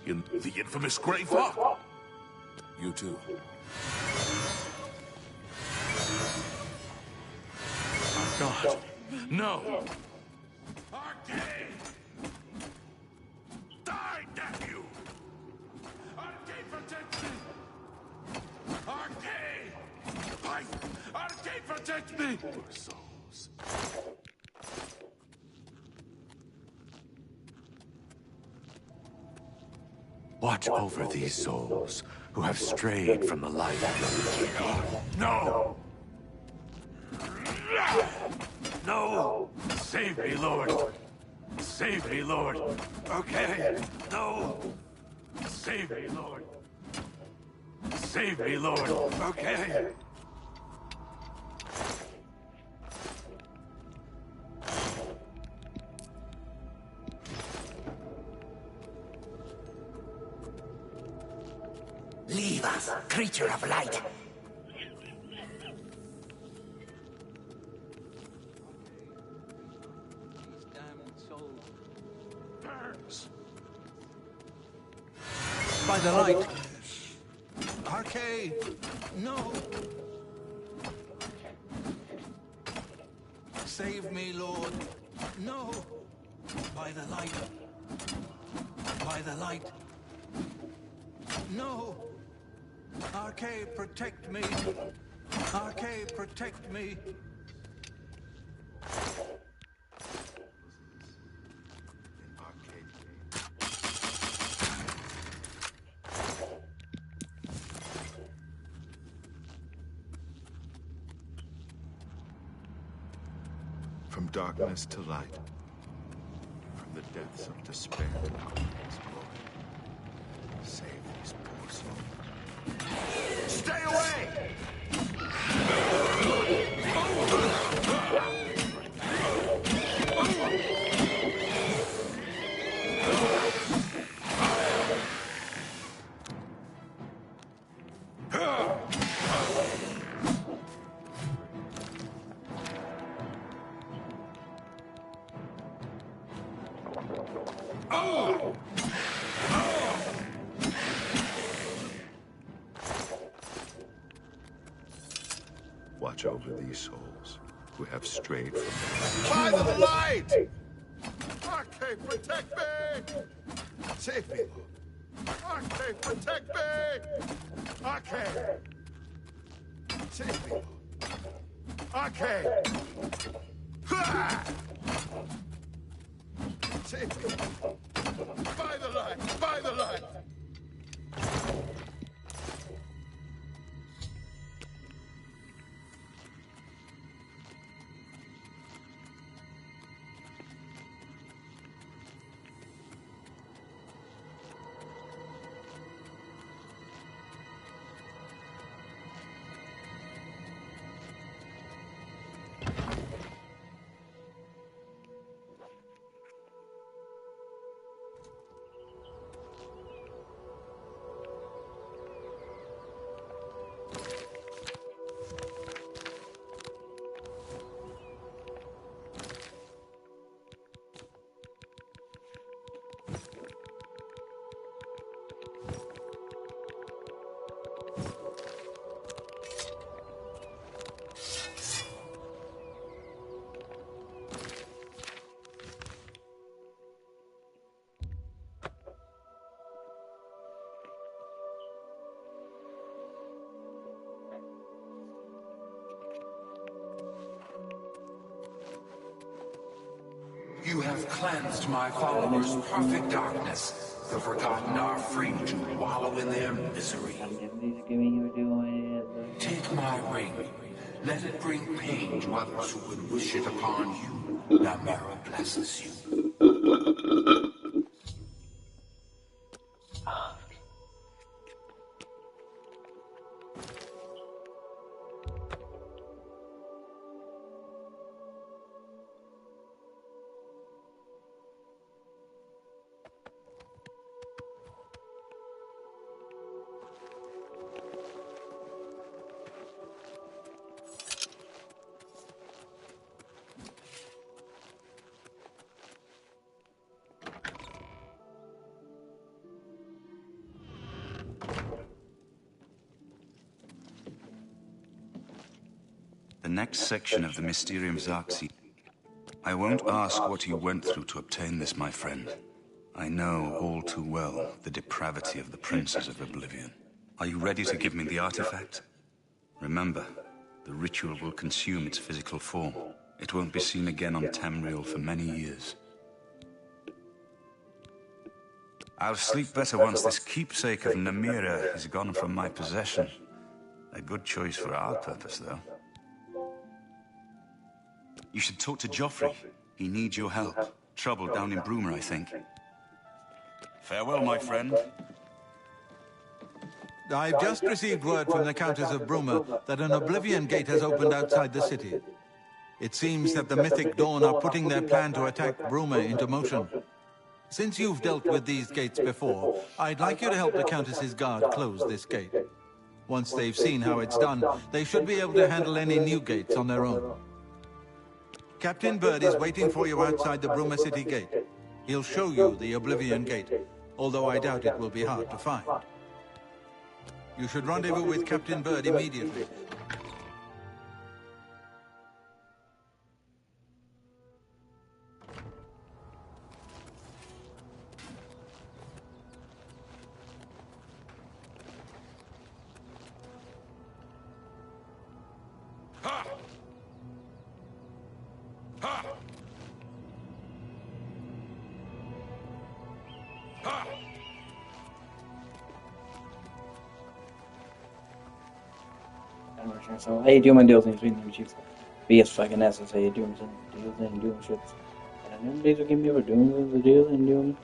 In the infamous Grey Fox. You too. My God. No! Arcade! Die, damn you! Arcade, protect me! Arcade! Fight! Arcade, protect me! Poor souls. Watch over these souls who have strayed from the light. No! No! Save me, Lord! Save me, Lord! Okay! No! Save me, Lord! Save me, Lord! Okay! Leave us, creature of light. By the light. Arcade! No! Save me, Lord. No! By the light. By the light. No! Arcade, protect me. Arcade, protect me. From darkness to light. From the depths of despair to glorious glory. Save these poor souls. Stay away! Watch over these souls who have strayed from By the light! Arcade, protect me! Save me, Lord. Arcade, protect me! Arcade! Save me, Lord. Arcade! Ha! Save me, Lord. By the light! By the light! You have cleansed my followers' perfect darkness. The forgotten are free to wallow in their misery. Take my ring. Let it bring pain to others who would wish it upon you. Namera blesses you. The next section of the Mysterium Zarxi. I won't ask what you went through to obtain this, my friend. I know all too well the depravity of the princes of Oblivion. Are you ready to give me the artifact? Remember, the ritual will consume its physical form. It won't be seen again on Tamriel for many years. I'll sleep better once this keepsake of Namira is gone from my possession. A good choice for our purpose, though. You should talk to Joffrey. He needs your help. Trouble down in Bruma, I think. Farewell, my friend. I've just received word from the Countess of Bruma that an Oblivion Gate has opened outside the city. It seems that the Mythic Dawn are putting their plan to attack Bruma into motion. Since you've dealt with these gates before, I'd like you to help the Countess's guard close this gate. Once they've seen how it's done, they should be able to handle any new gates on their own. Captain Bird is waiting for you outside the Bruma City Gate. He'll show you the Oblivion Gate, although I doubt it will be hard to find. You should rendezvous with Captain Bird immediately. So, how you doing, my deals and chiefs? BS fucking essence, how you doing, deals and doing shit. And them days will give me over doing the deals and doing.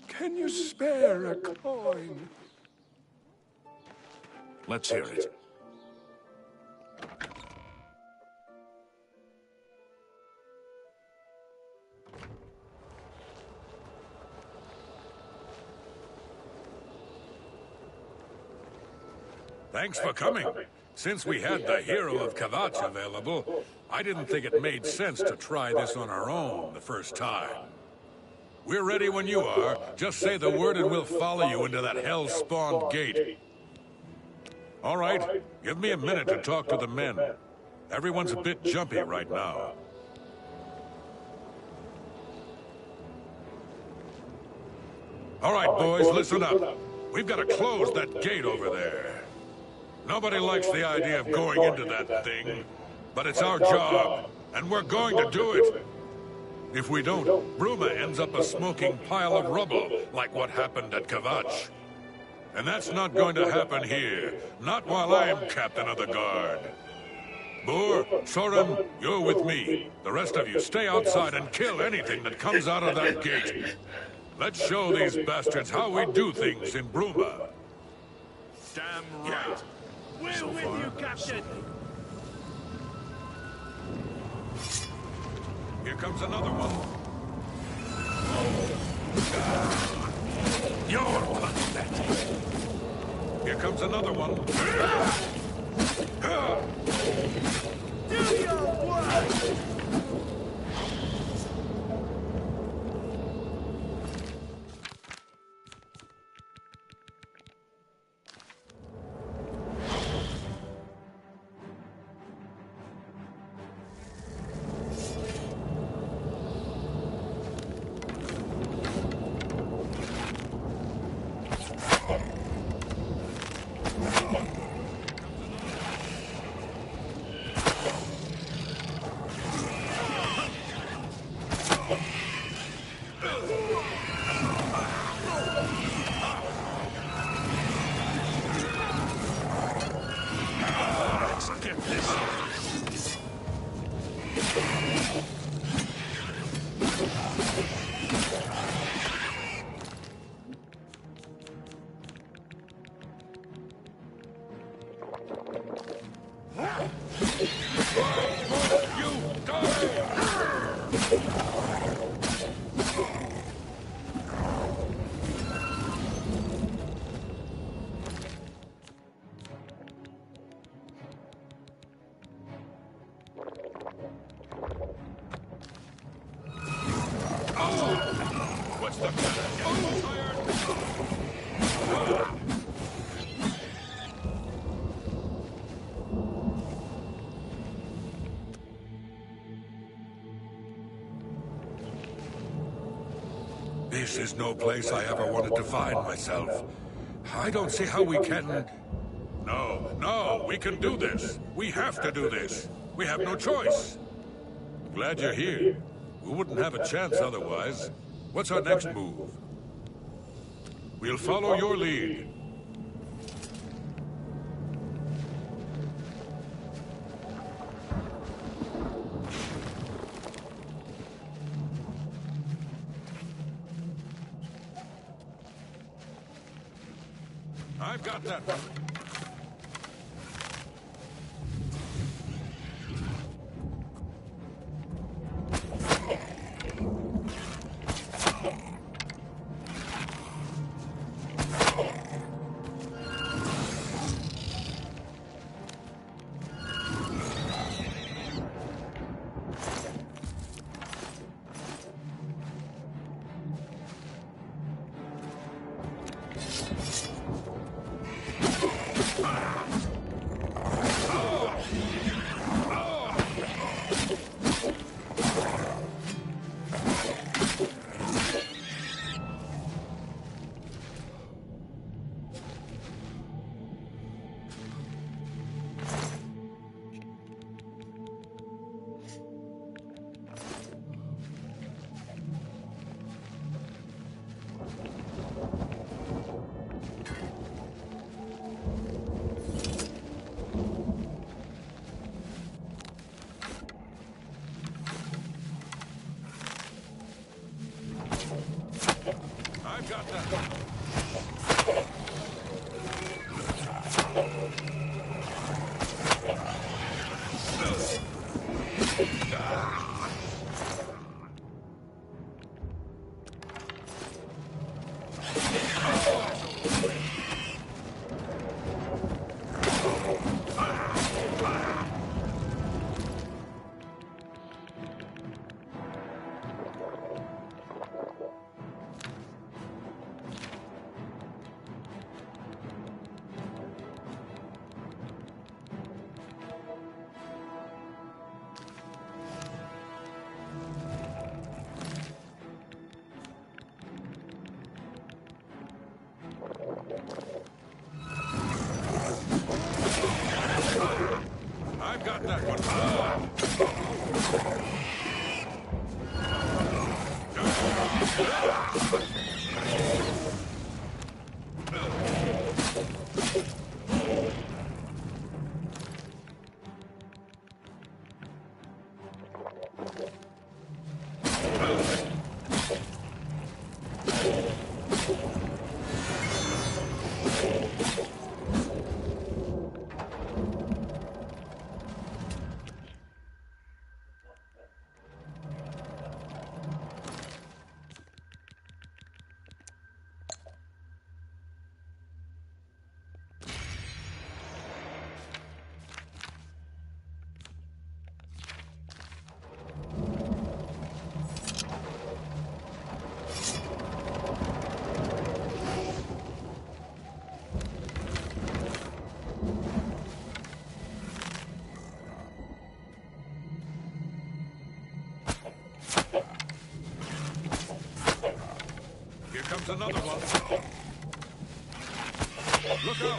Can you spare a coin? Let's hear it. Thanks for coming. Since we had the hero of Kavach available, I didn't think it made sense to try this on our own the first time. We're ready when you are. Just say the word and we'll follow you into that hell-spawned gate. All right, give me a minute to talk to the men. Everyone's a bit jumpy right now. All right, boys, listen up. We've got to close that gate over there. Nobody likes the idea of going into that thing, but it's our job, and we're going to do it. If we don't, Bruma ends up a smoking pile of rubble, like what happened at Kavach. And that's not going to happen here, not while I'm captain of the guard. Boor, Soren, you're with me. The rest of you stay outside and kill anything that comes out of that gate. Let's show these bastards how we do things in Bruma. Damn right. We're with you, Captain. Here comes another one. You're pathetic. Here comes another one. Do your work! What's the matter? This is no place I ever wanted to find myself. I don't see how we can... No, we can do this. We have to do this. We have no choice. Glad you're here. We wouldn't have a chance otherwise. What's our next move? We'll follow your lead. I've got that one. I've got that. I've got that one. Here comes another one. Look out!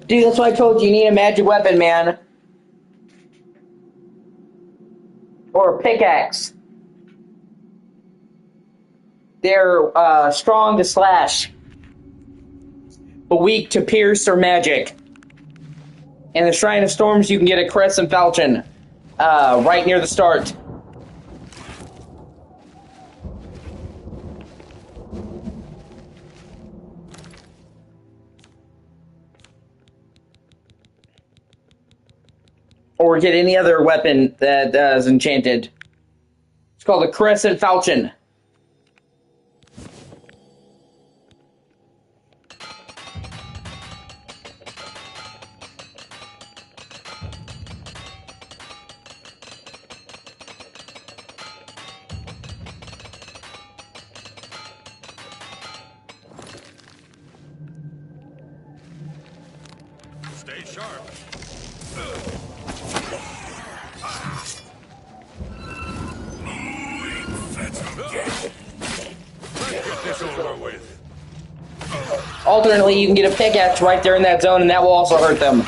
Dude, that's why I told you, you need a magic weapon, man. Or a pickaxe. They're strong to slash, but weak to pierce or magic. In the Shrine of Storms, you can get a Crescent Falchion right near the start. Or get any other weapon that is enchanted. It's called a Crescent Falchion. Stay sharp. Let's get this over with. Alternately, you can get a pickaxe right there in that zone, and that will also hurt them.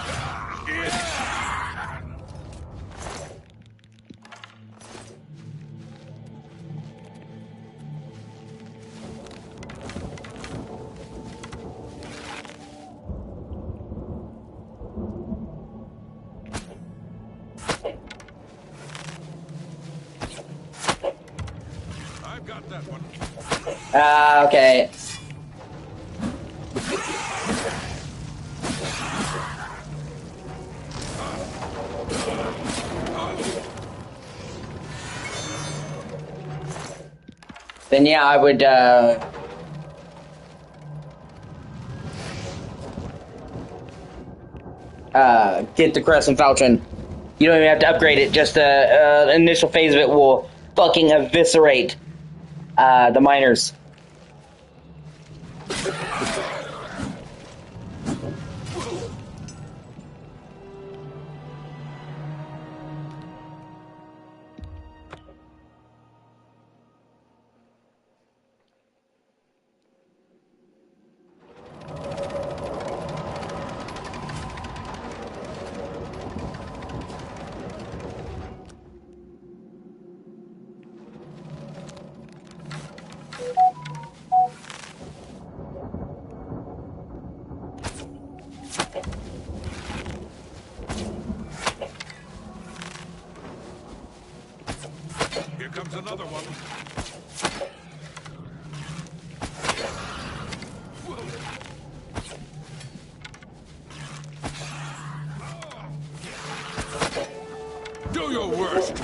I've got that one. Okay. Then yeah, I would get the Crescent Falchion. You don't even have to upgrade it. Just the initial phase of it will fucking eviscerate the miners. Here comes another one. Do your worst.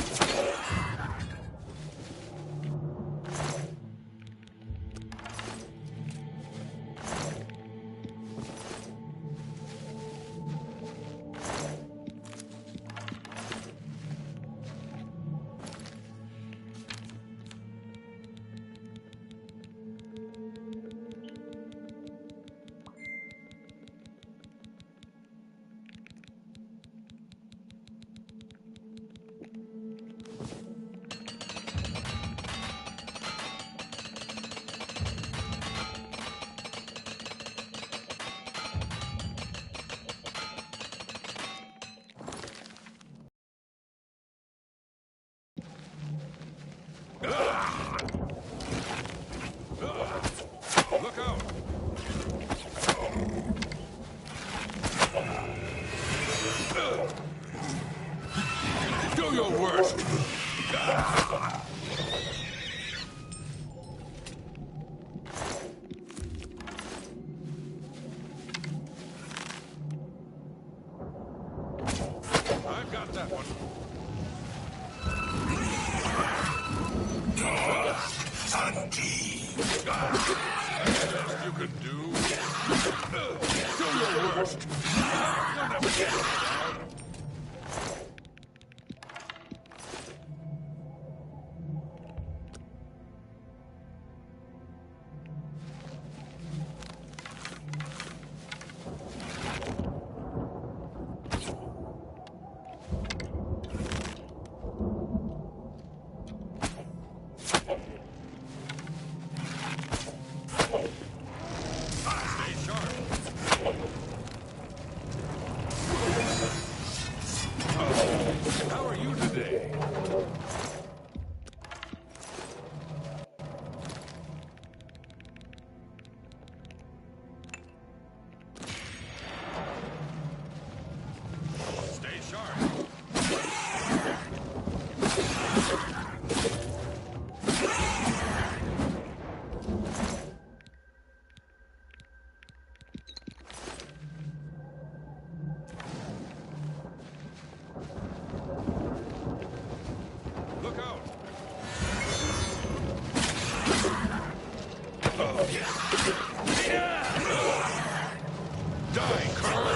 Look out! Do your worst! I've got that one. Best you can do. Do your worst. You'll never get it down. Stay sharp. How are you today? Stay sharp. Look out! Die, Carl!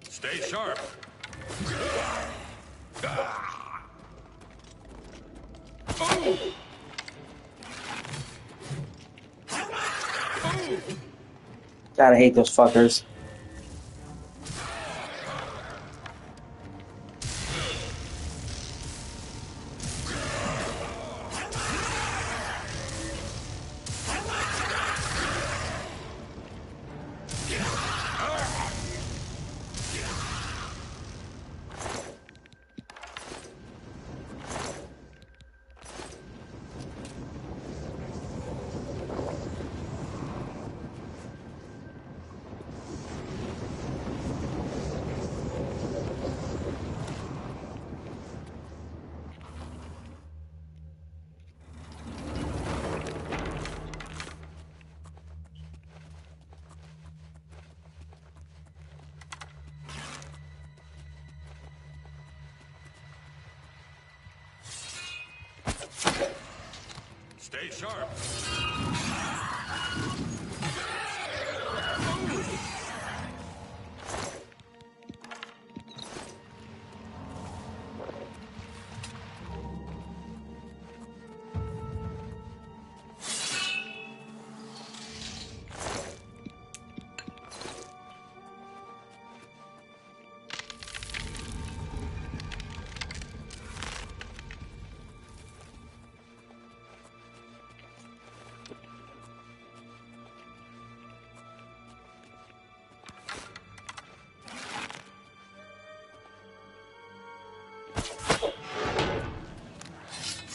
Stay sharp. God, I hate those fuckers. Stay sharp.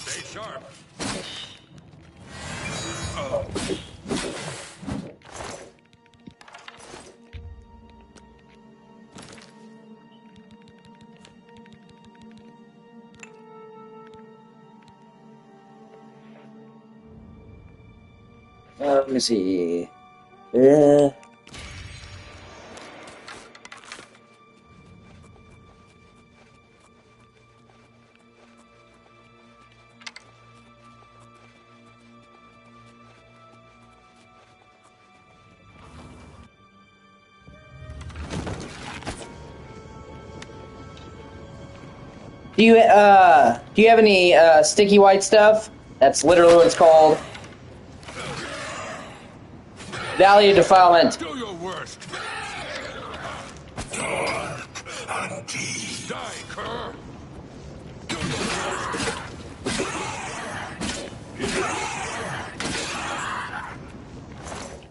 Stay sharp. Let me see. Do you have any sticky white stuff? That's literally what it's called. Valley of Defilement. Do your worst. Die, cur. Do your worst.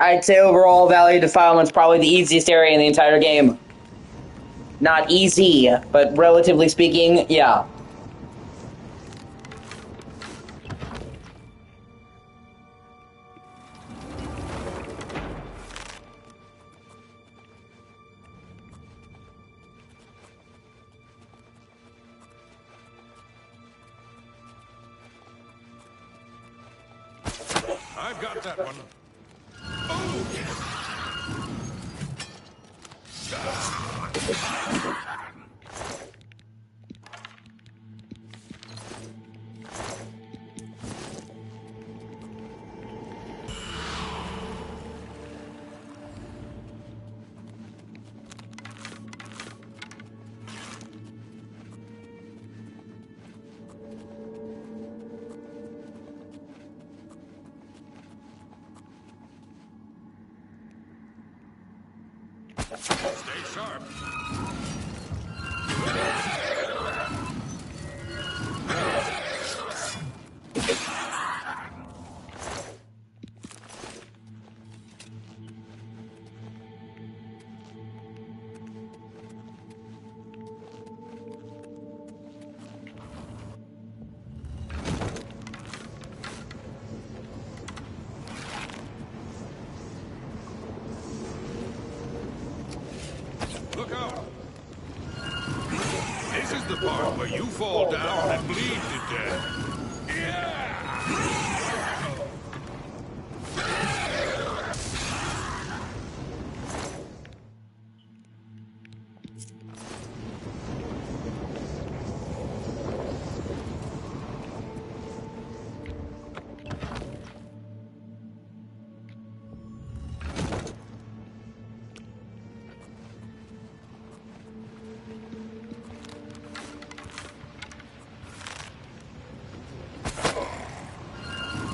I'd say overall, Valley of Defilement's probably the easiest area in the entire game. Not easy, but relatively speaking, yeah. I've got that one. Stay sharp. Look out! This is the part where you fall down and bleed to death. Yeah!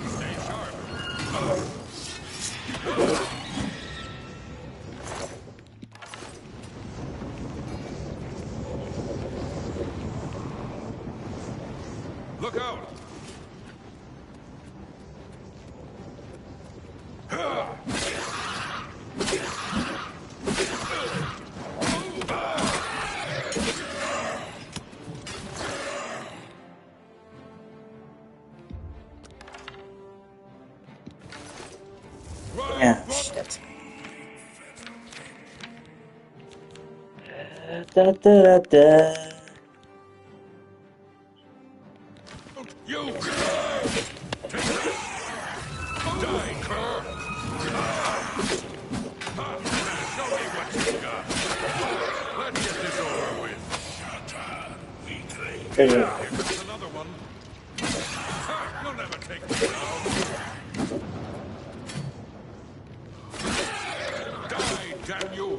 Stay sharp. Look out! Yeah, shit. Da, da, da, da. You! Die, cur! Show me what you got. Let's get this over with. Weakling. Here comes another one. Ha, you'll never take me down. Die, damn you!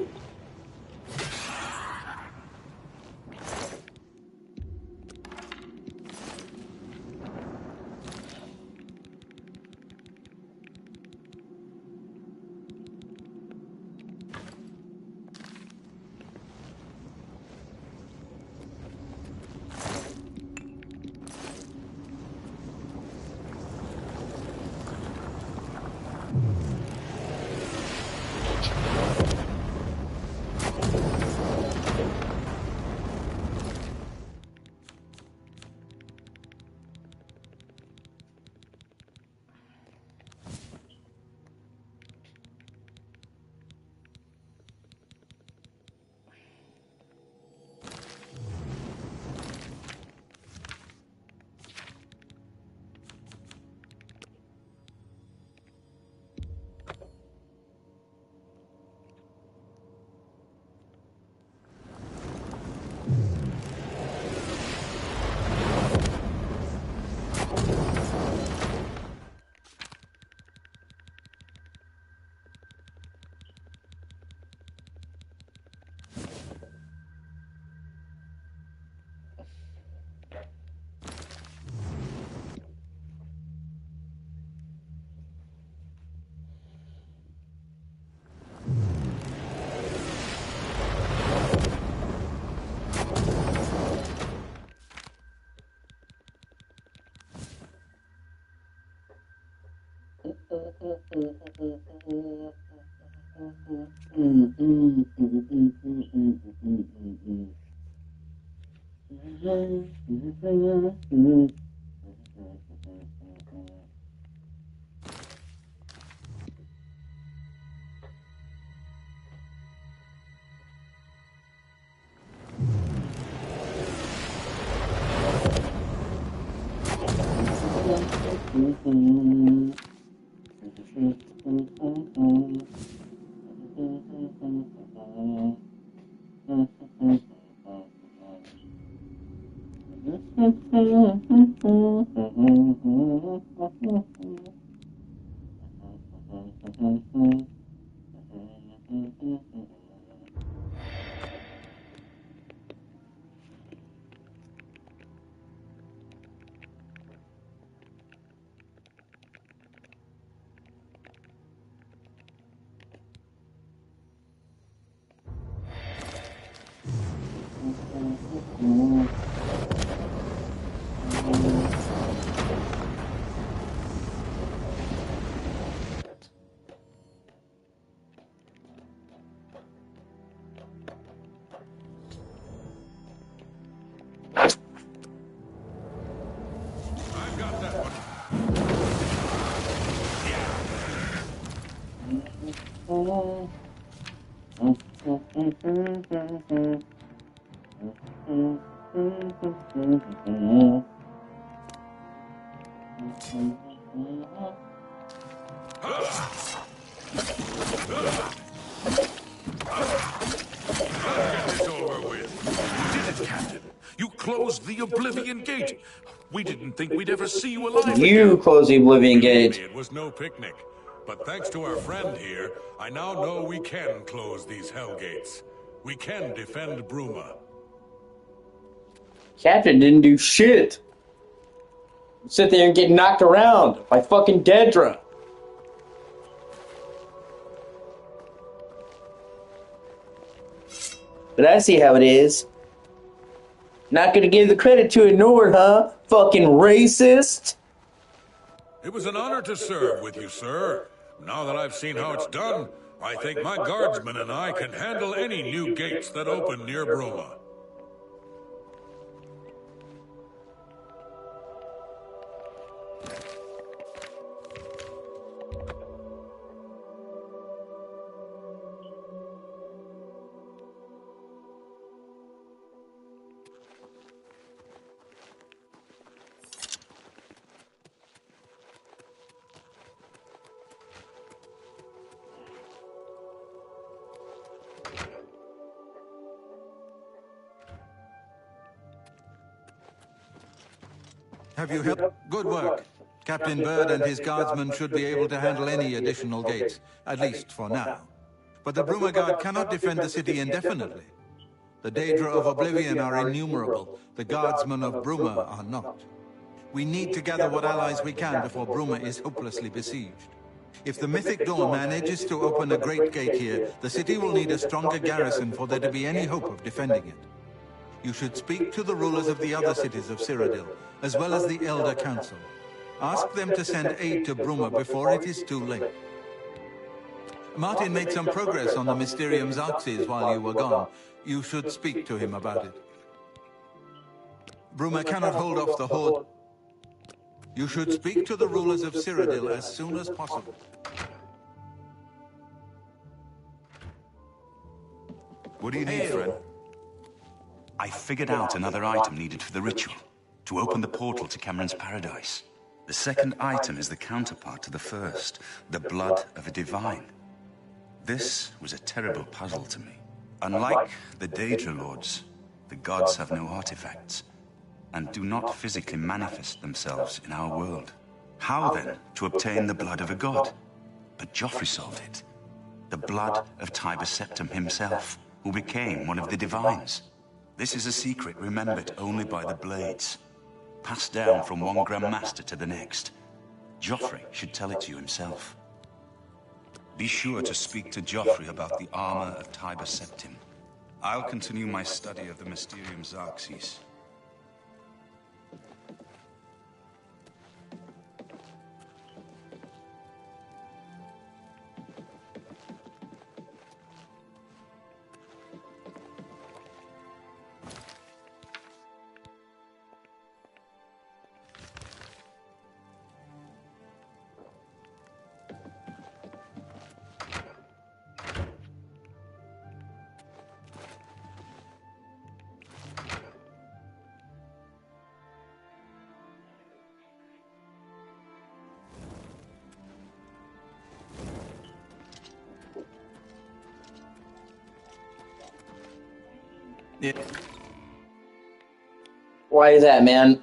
I've got that one. Let's get this over with. You did it, Captain. You closed the Oblivion Gate. We didn't think we'd ever see you alive You again. close the Oblivion Believe me, Gate. it was no picnic. But thanks to our friend here, I now know we can close these hell gates. We can defend Bruma. Captain didn't do shit. Sit there and get knocked around by fucking Dedra. But I see how it is. Not gonna give the credit to Nord, huh? Fucking racist. It was an honor to serve with you, sir. Now that I've seen how it's done, I think my guardsmen and I can handle any new gates that open near Bruma. Have you helped? Good work. Captain Bird and his guardsmen should be able to handle any additional gates, at least for now. But the Bruma Guard cannot defend the city indefinitely. The Daedra of Oblivion are innumerable. The guardsmen of Bruma are not. We need to gather what allies we can before Bruma is hopelessly besieged. If the Mythic Dawn manages to open a great gate here, the city will need a stronger garrison for there to be any hope of defending it. You should speak to the rulers of the other cities of Cyrodiil, as well as the Elder Council. Ask them to send aid to Bruma before it is too late. Martin made some progress on the Mysterium Xerxes while you were gone. You should speak to him about it. Bruma cannot hold off the Horde. You should speak to the rulers of Cyrodiil as soon as possible. What do you need, friend? I figured out another item needed for the ritual, to open the portal to Cameron's paradise. The second item is the counterpart to the first, the blood of a divine. This was a terrible puzzle to me. Unlike the Daedra Lords, the gods have no artifacts, and do not physically manifest themselves in our world. How then to obtain the blood of a god? But Joffrey solved it. The blood of Tiber Septim himself, who became one of the divines. This is a secret remembered only by the Blades, passed down from one Grand Master to the next. Joffrey should tell it to you himself. Be sure to speak to Joffrey about the armor of Tiber Septim. I'll continue my study of the Mysterium Xerxes. Yeah. Why is that, man?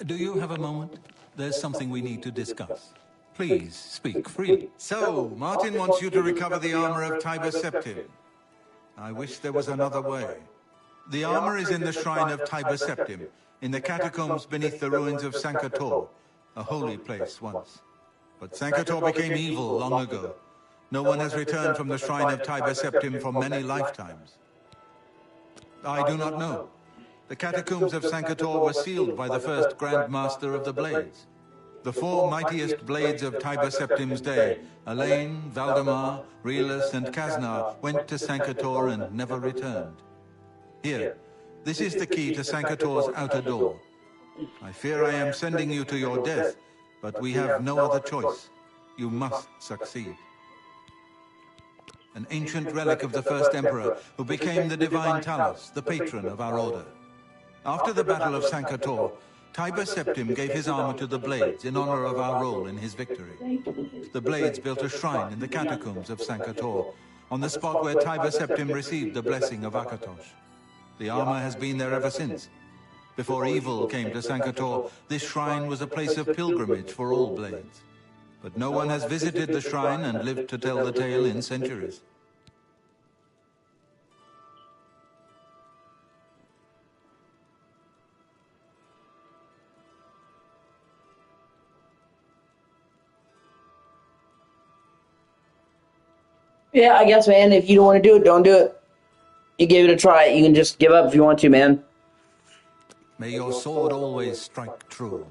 Do you have a moment? There's something we need to discuss. Please, speak freely. So, Martin wants you to recover the armor of Tiber Septim. I wish there was another way. The armor is in the shrine of Tiber Septim, in the catacombs beneath the ruins of Sankator, a holy place once. But Sankator became evil long ago. No one has returned from the shrine of Tiber Septim for many lifetimes. I do not know. The catacombs of Sankator were sealed by the first Grand Master of the Blades. The four mightiest blades of Tiber Septim's day, Elaine, Valdemar, Relus, and Kaznar, went to Sankator and never returned. Here, this is the key to Sankator's outer door. I fear I am sending you to your death, but we have no other choice. You must succeed. An ancient relic of the first emperor, who became the divine Talos, the patron of our order. After the Battle of Sankator, Tiber Septim gave his armor to the Blades in honor of our role in his victory. The Blades built a shrine in the catacombs of Sankator, on the spot where Tiber Septim received the blessing of Akatosh. The armor has been there ever since. Before evil came to Sankator, this shrine was a place of pilgrimage for all Blades. But no one has visited the shrine and lived to tell the tale in centuries. Yeah, I guess, man, if you don't want to do it, don't do it. You give it a try. You can just give up if you want to, man. May your sword always strike true.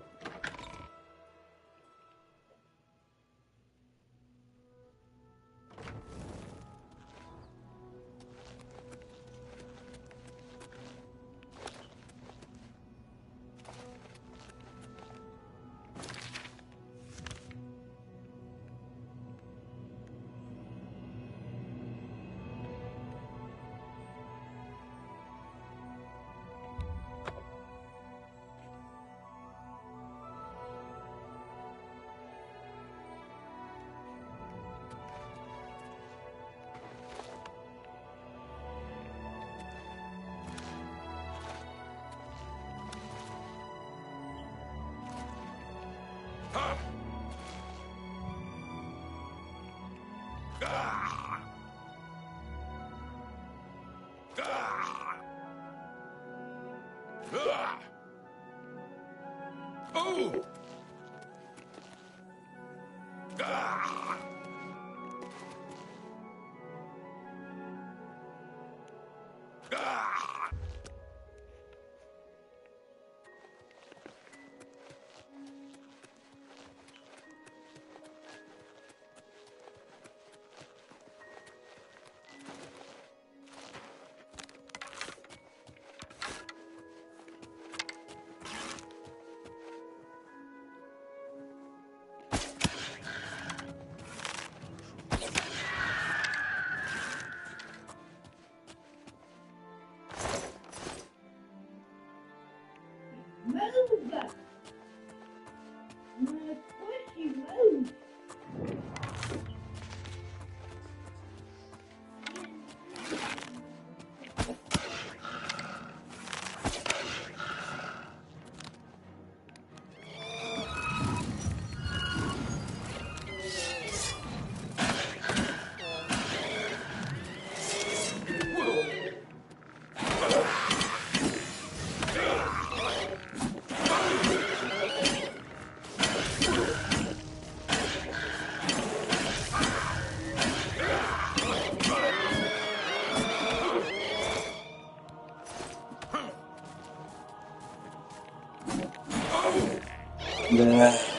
Yeah.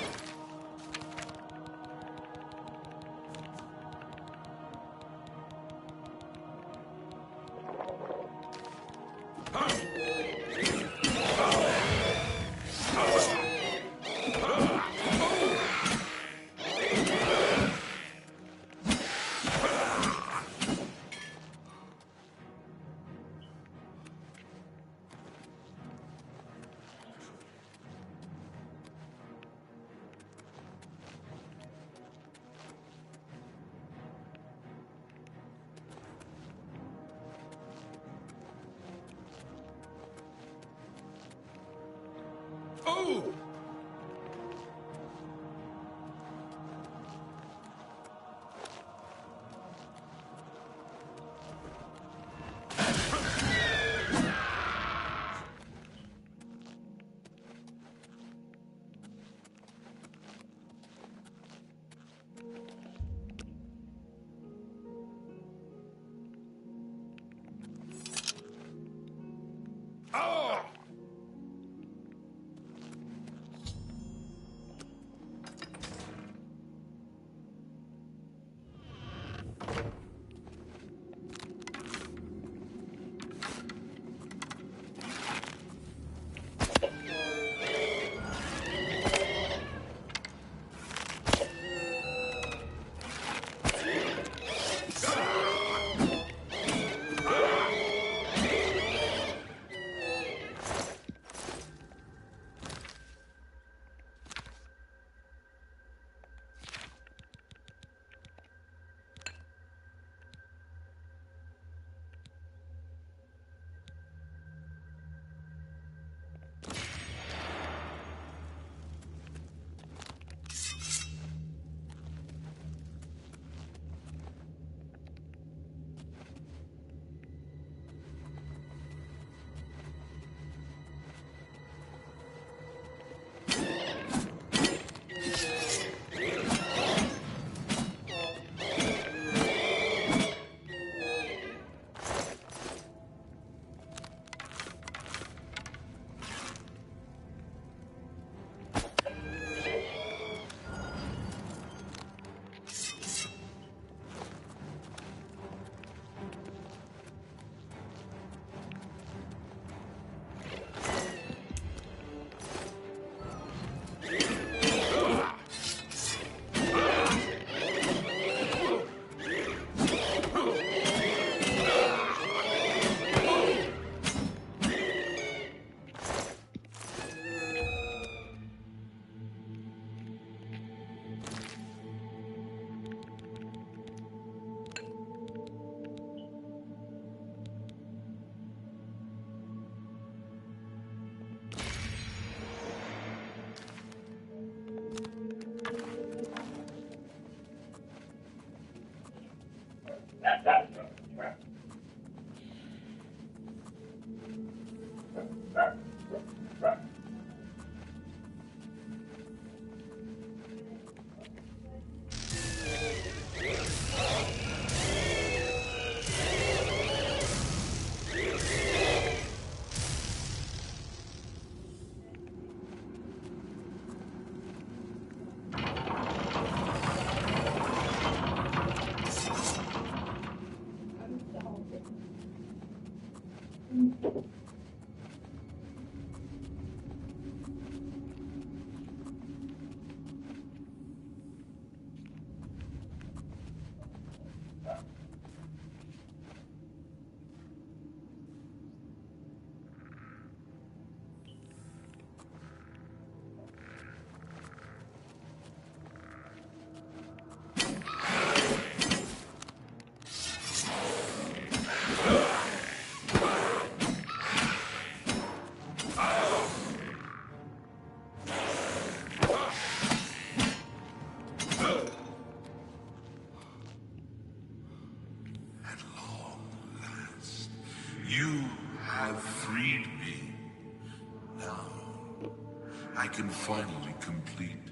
I can finally complete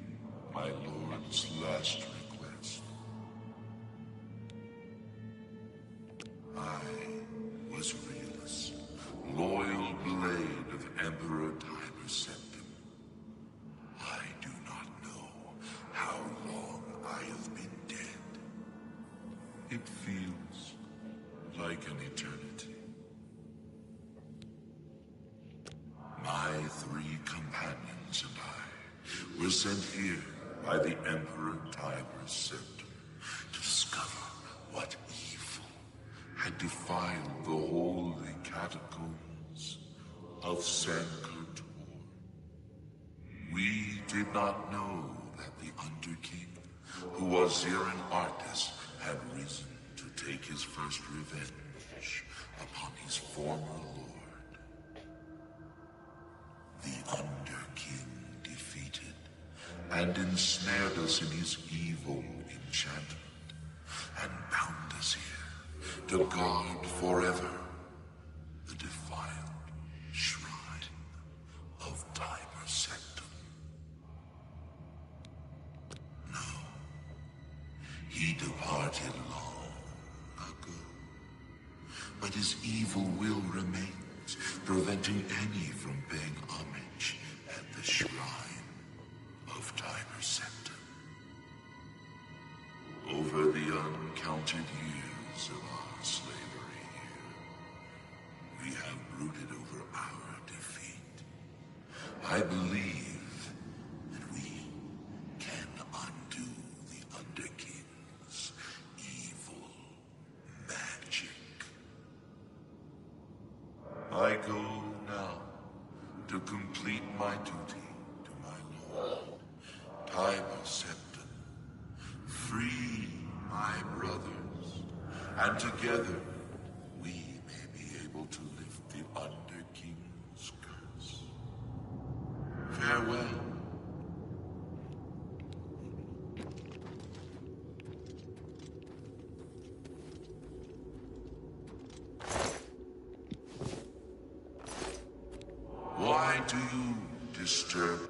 my lord's last request. I was Realus, loyal blade of Emperor Tiber Septim. I do not know how long I have been dead. It feels like an eternity. My three companions and I were sent here by the Emperor Tiber Septim to discover what evil had defiled the holy catacombs of Sankar-Tor. We did not know that the Underking, who was here an artist, had risen to take his first revenge upon his former lord. The Underking defeated and ensnared us in his evil enchantment and bound us here to guard forever the defiled shrine of Tiber Septim. No, he departed long ago, but his evil will remains. preventing any from paying homage at the shrine of Tiber Septim. Over the uncounted years of our slavery here, we have brooded over our defeat. I believe that we can undo the Underking's evil magic. I go now to complete my duty to my lord, Tiber Septim. Free my brothers, and together we may be able to lift the Underking's curse. Farewell. Why do you disturb?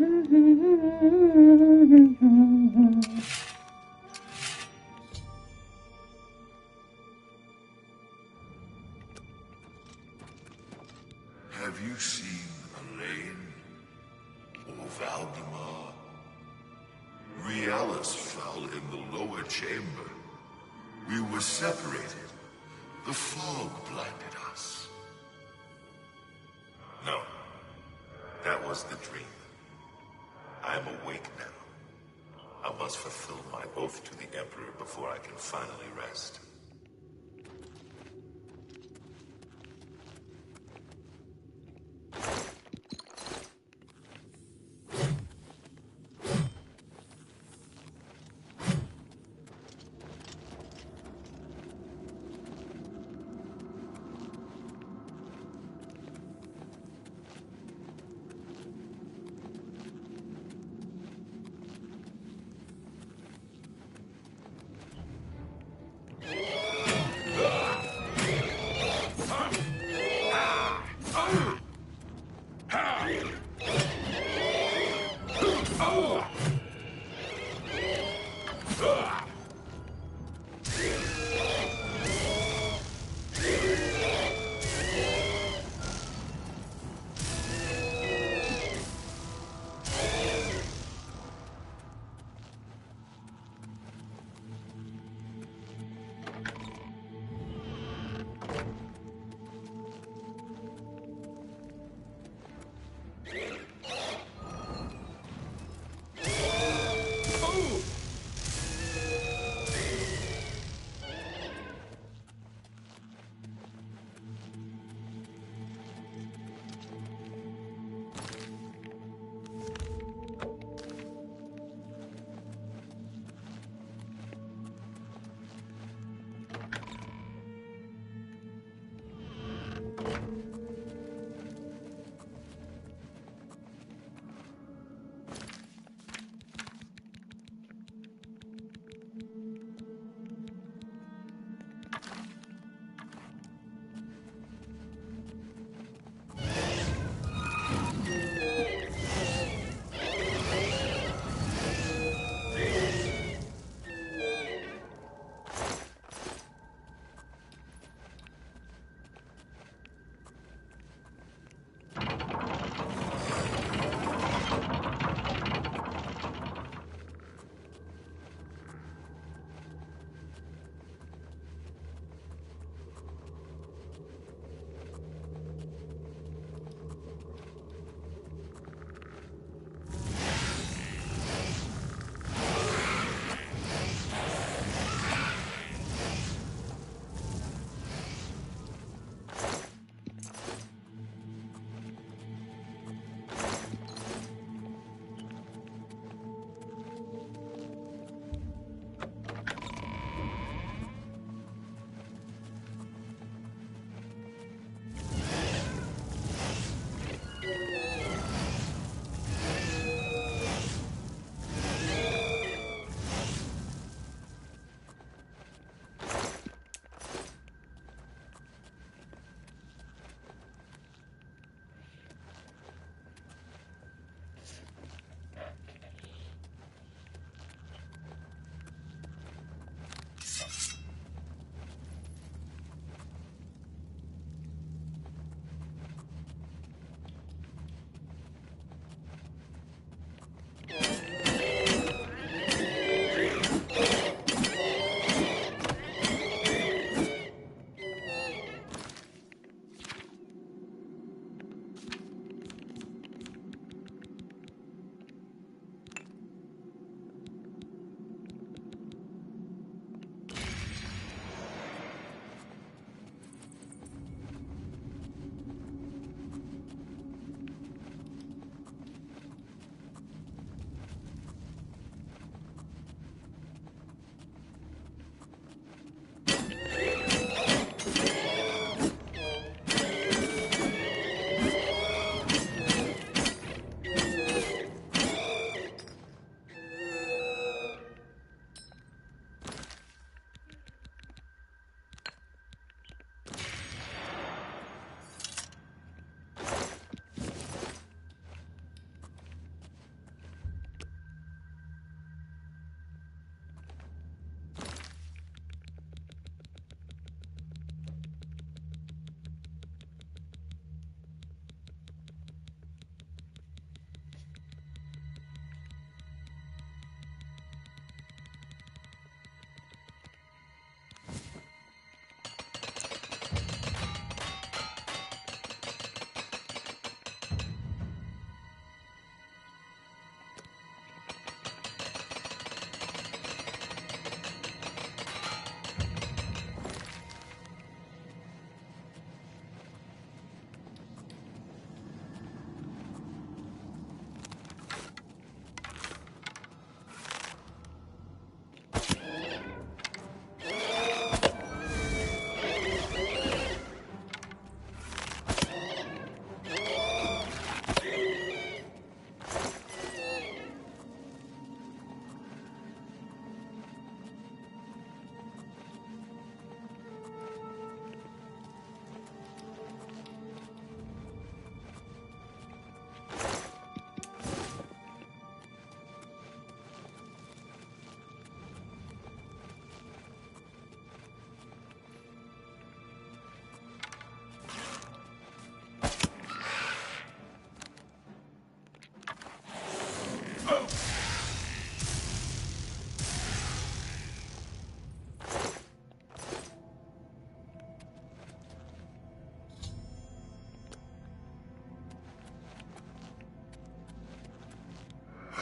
Have you seen Elaine? Or Valdemar? Riellis fell in the lower chamber. We were separated. The fog blinded us. No. That was the dream. I am awake now. I must fulfill my oath to the Emperor before I can finally rest.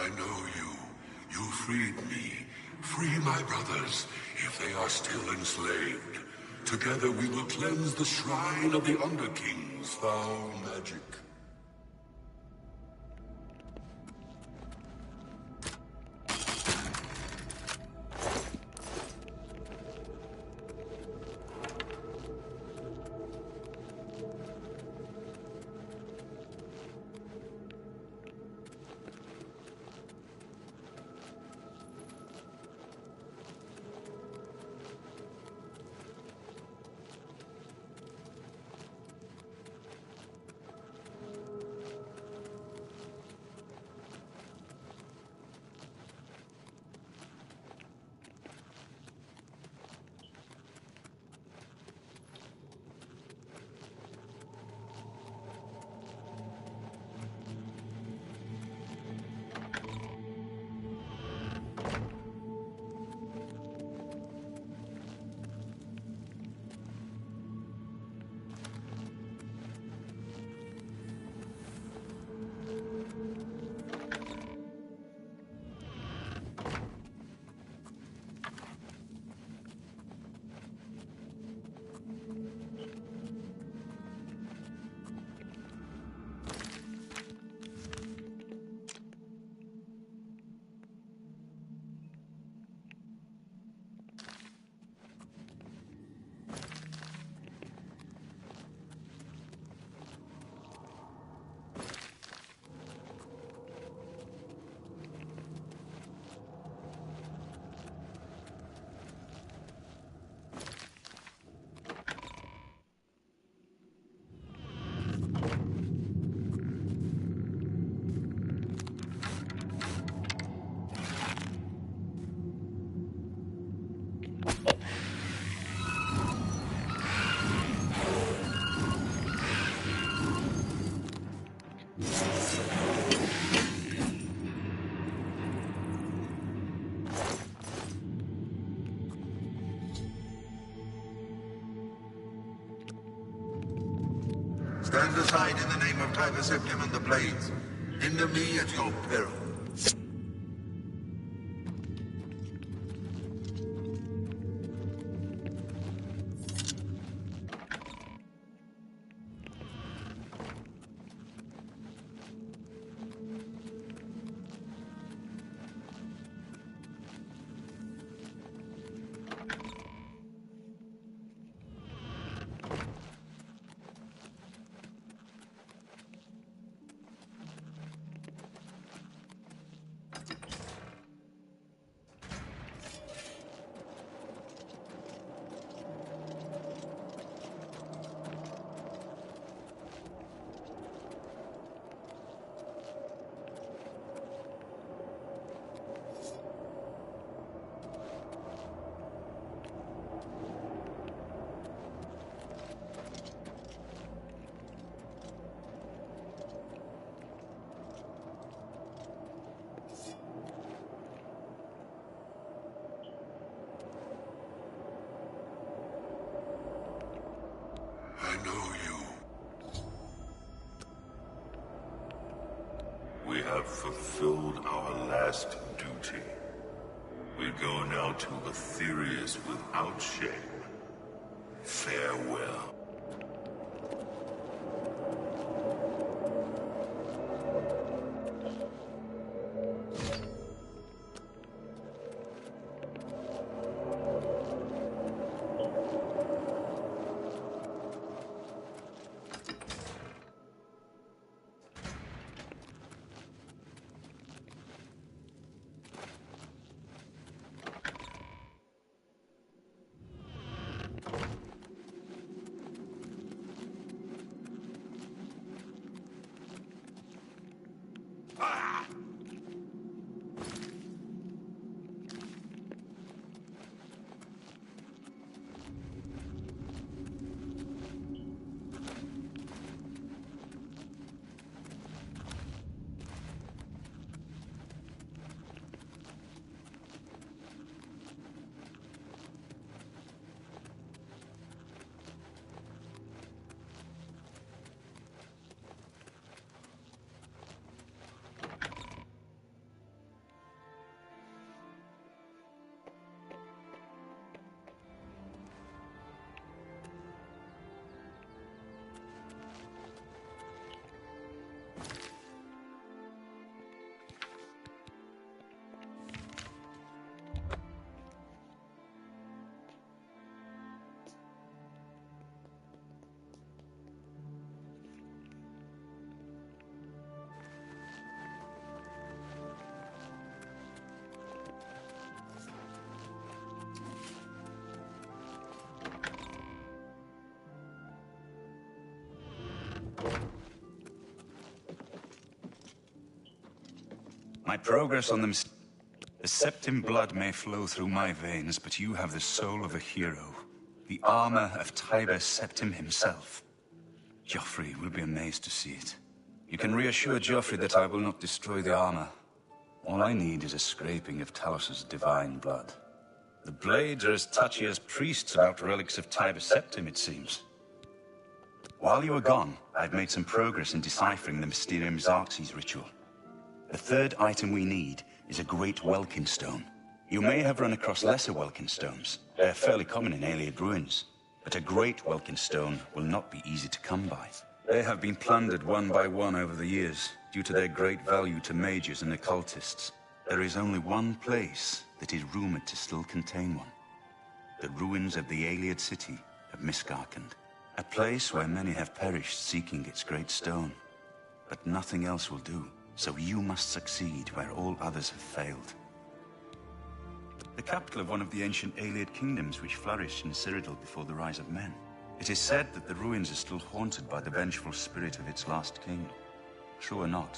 I know you. You freed me. Free my brothers, if they are still enslaved. Together we will cleanse the shrine of the Underking's foul magic. Stand aside in the name of Tiber Septim and the Blades. Hinder me at your peril. I know you. We have fulfilled our last duty. We go now to Aetherius without shame. Farewell. My progress on them... The Septim blood may flow through my veins, but you have the soul of a hero. The armor of Tiber Septim himself. Joffrey will be amazed to see it. You can reassure Joffrey that I will not destroy the armor. All I need is a scraping of Talos's divine blood. The blades are as touchy as priests about relics of Tiber Septim, it seems. While you were gone, I've made some progress in deciphering the Mysterium Xarxes ritual. The third item we need is a great Welkin stone. You may have run across lesser Welkin stones. They're fairly common in Ayleid ruins. But a great Welkin stone will not be easy to come by. They have been plundered one by one over the years, due to their great value to mages and occultists. There is only one place that is rumored to still contain one. The ruins of the Ayleid city of Miskarkand. A place where many have perished seeking its great stone. But nothing else will do. So you must succeed where all others have failed. The capital of one of the ancient Ayleid kingdoms which flourished in Cyrodiil before the rise of men. It is said that the ruins are still haunted by the vengeful spirit of its last king. True or not,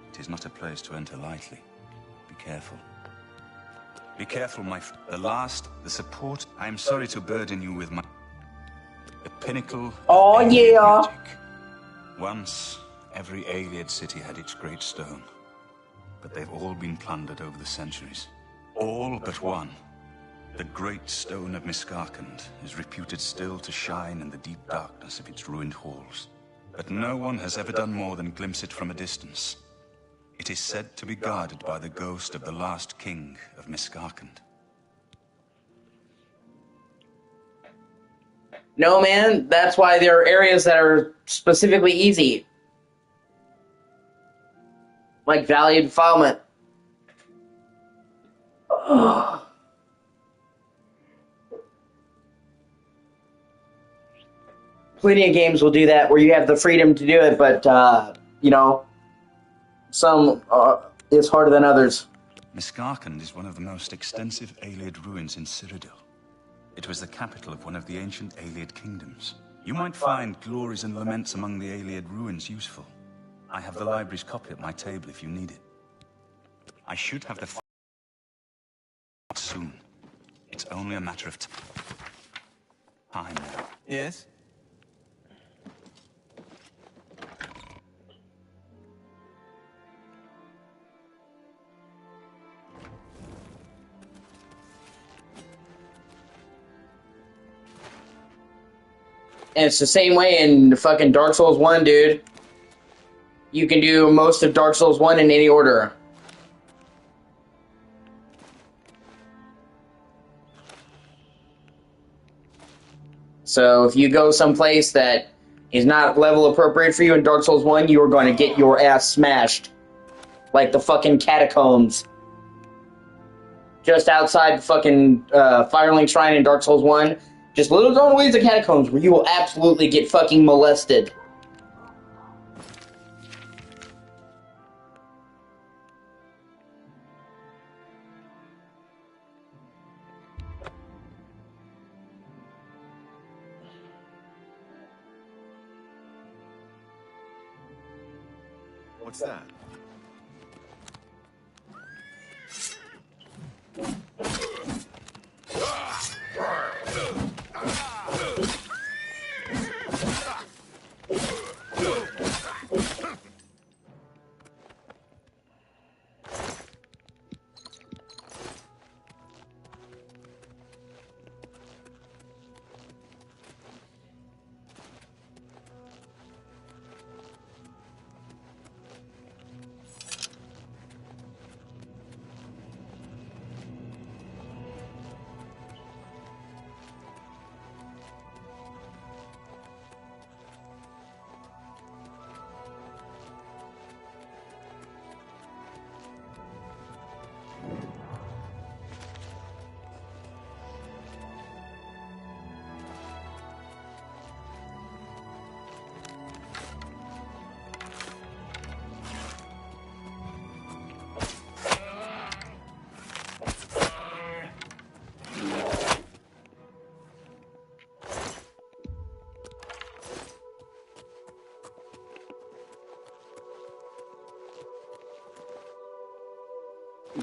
it is not a place to enter lightly. Be careful. Be careful, the support. I am sorry to burden you with the pinnacle Oh, of Ayleid yeah. magic. Once, every Ayleid city had its great stone, but they've all been plundered over the centuries. All but one. The great stone of Miskarkand is reputed still to shine in the deep darkness of its ruined halls. But no one has ever done more than glimpse it from a distance. It is said to be guarded by the ghost of the last king of Miskarkand. No, man, that's why there are areas that are specifically easy. Like Valley of Defilement. Plenty of games will do that where you have the freedom to do it, but, you know, some it's harder than others. Miskarkand is one of the most extensive Ayleid ruins in Cyrodiil. It was the capital of one of the ancient Ayleid kingdoms. You might find glories and laments among the Ayleid ruins useful. I have the library's copy at my table if you need it. I should have the soon. It's only a matter of time now. Yes? And it's the same way in fucking Dark Souls 1, dude. You can do most of Dark Souls 1 in any order. So if you go someplace that is not level appropriate for you in Dark Souls 1, you are going to get your ass smashed. Like the fucking catacombs. Just outside the fucking Firelink Shrine in Dark Souls 1. Just little known ways of catacombs where you will absolutely get fucking molested. What's that?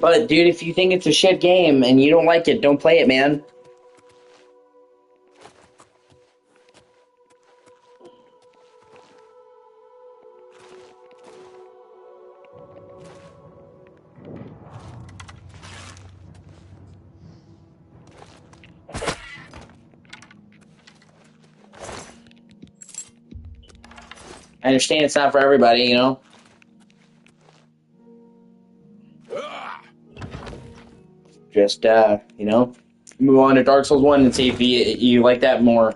But, dude, if you think it's a shit game and you don't like it, don't play it, man. I understand it's not for everybody, you know? Just, you know, move on to Dark Souls 1 and see if you like that more.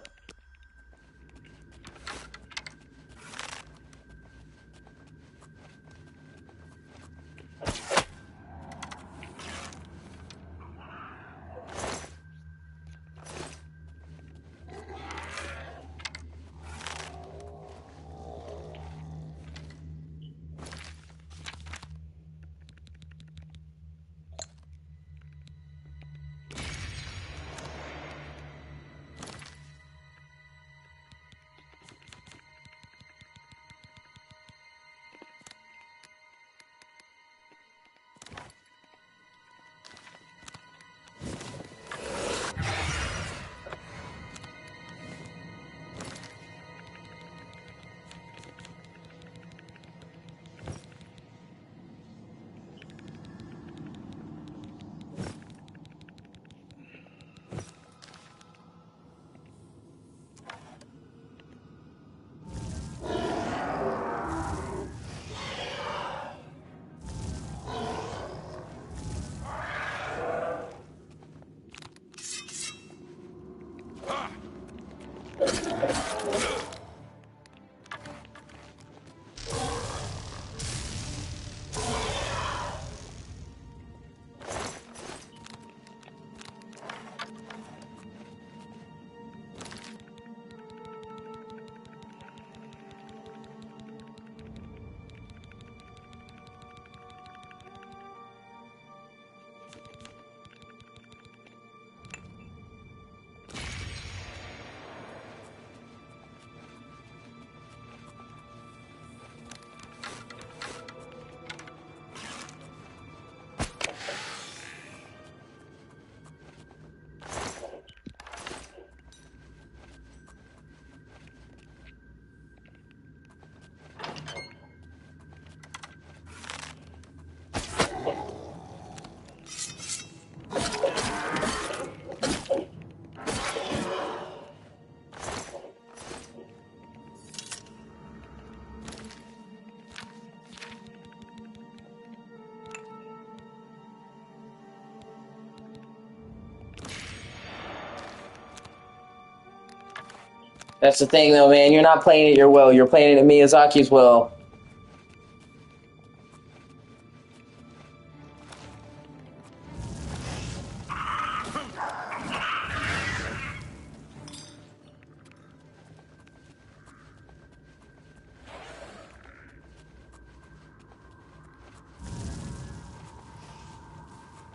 That's the thing, though, man. You're not playing at your will. You're playing it at Miyazaki's will.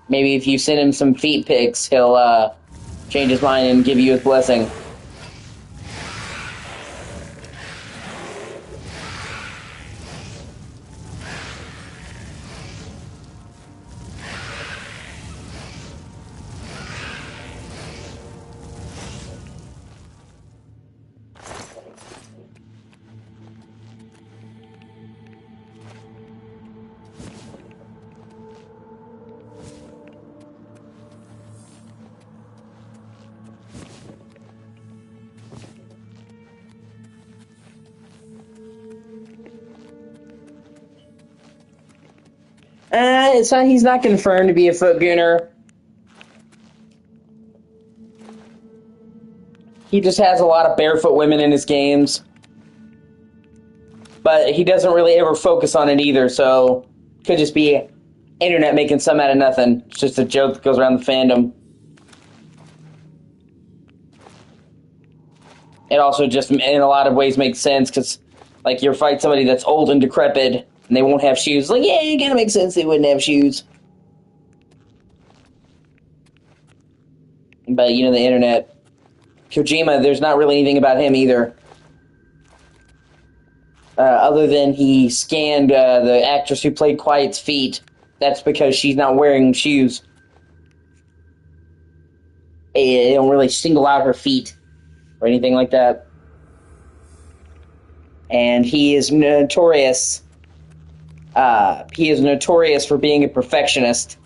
Maybe if you send him some feet pics, he'll change his mind and give you his blessing. He's not confirmed to be a foot gooner. He just has a lot of barefoot women in his games. But he doesn't really ever focus on it either, so could just be internet making some out of nothing. It's just a joke that goes around the fandom. It also just, in a lot of ways, makes sense, because, like, you fight somebody that's old and decrepit, and they won't have shoes. Like, yeah, it kind of makes sense they wouldn't have shoes. But, you know, the internet. Kojima, there's not really anything about him either. Other than he scanned the actress who played Quiet's feet that's because she's not wearing shoes. They don't really single out her feet or anything like that. And he is notorious. He is notorious for being a perfectionist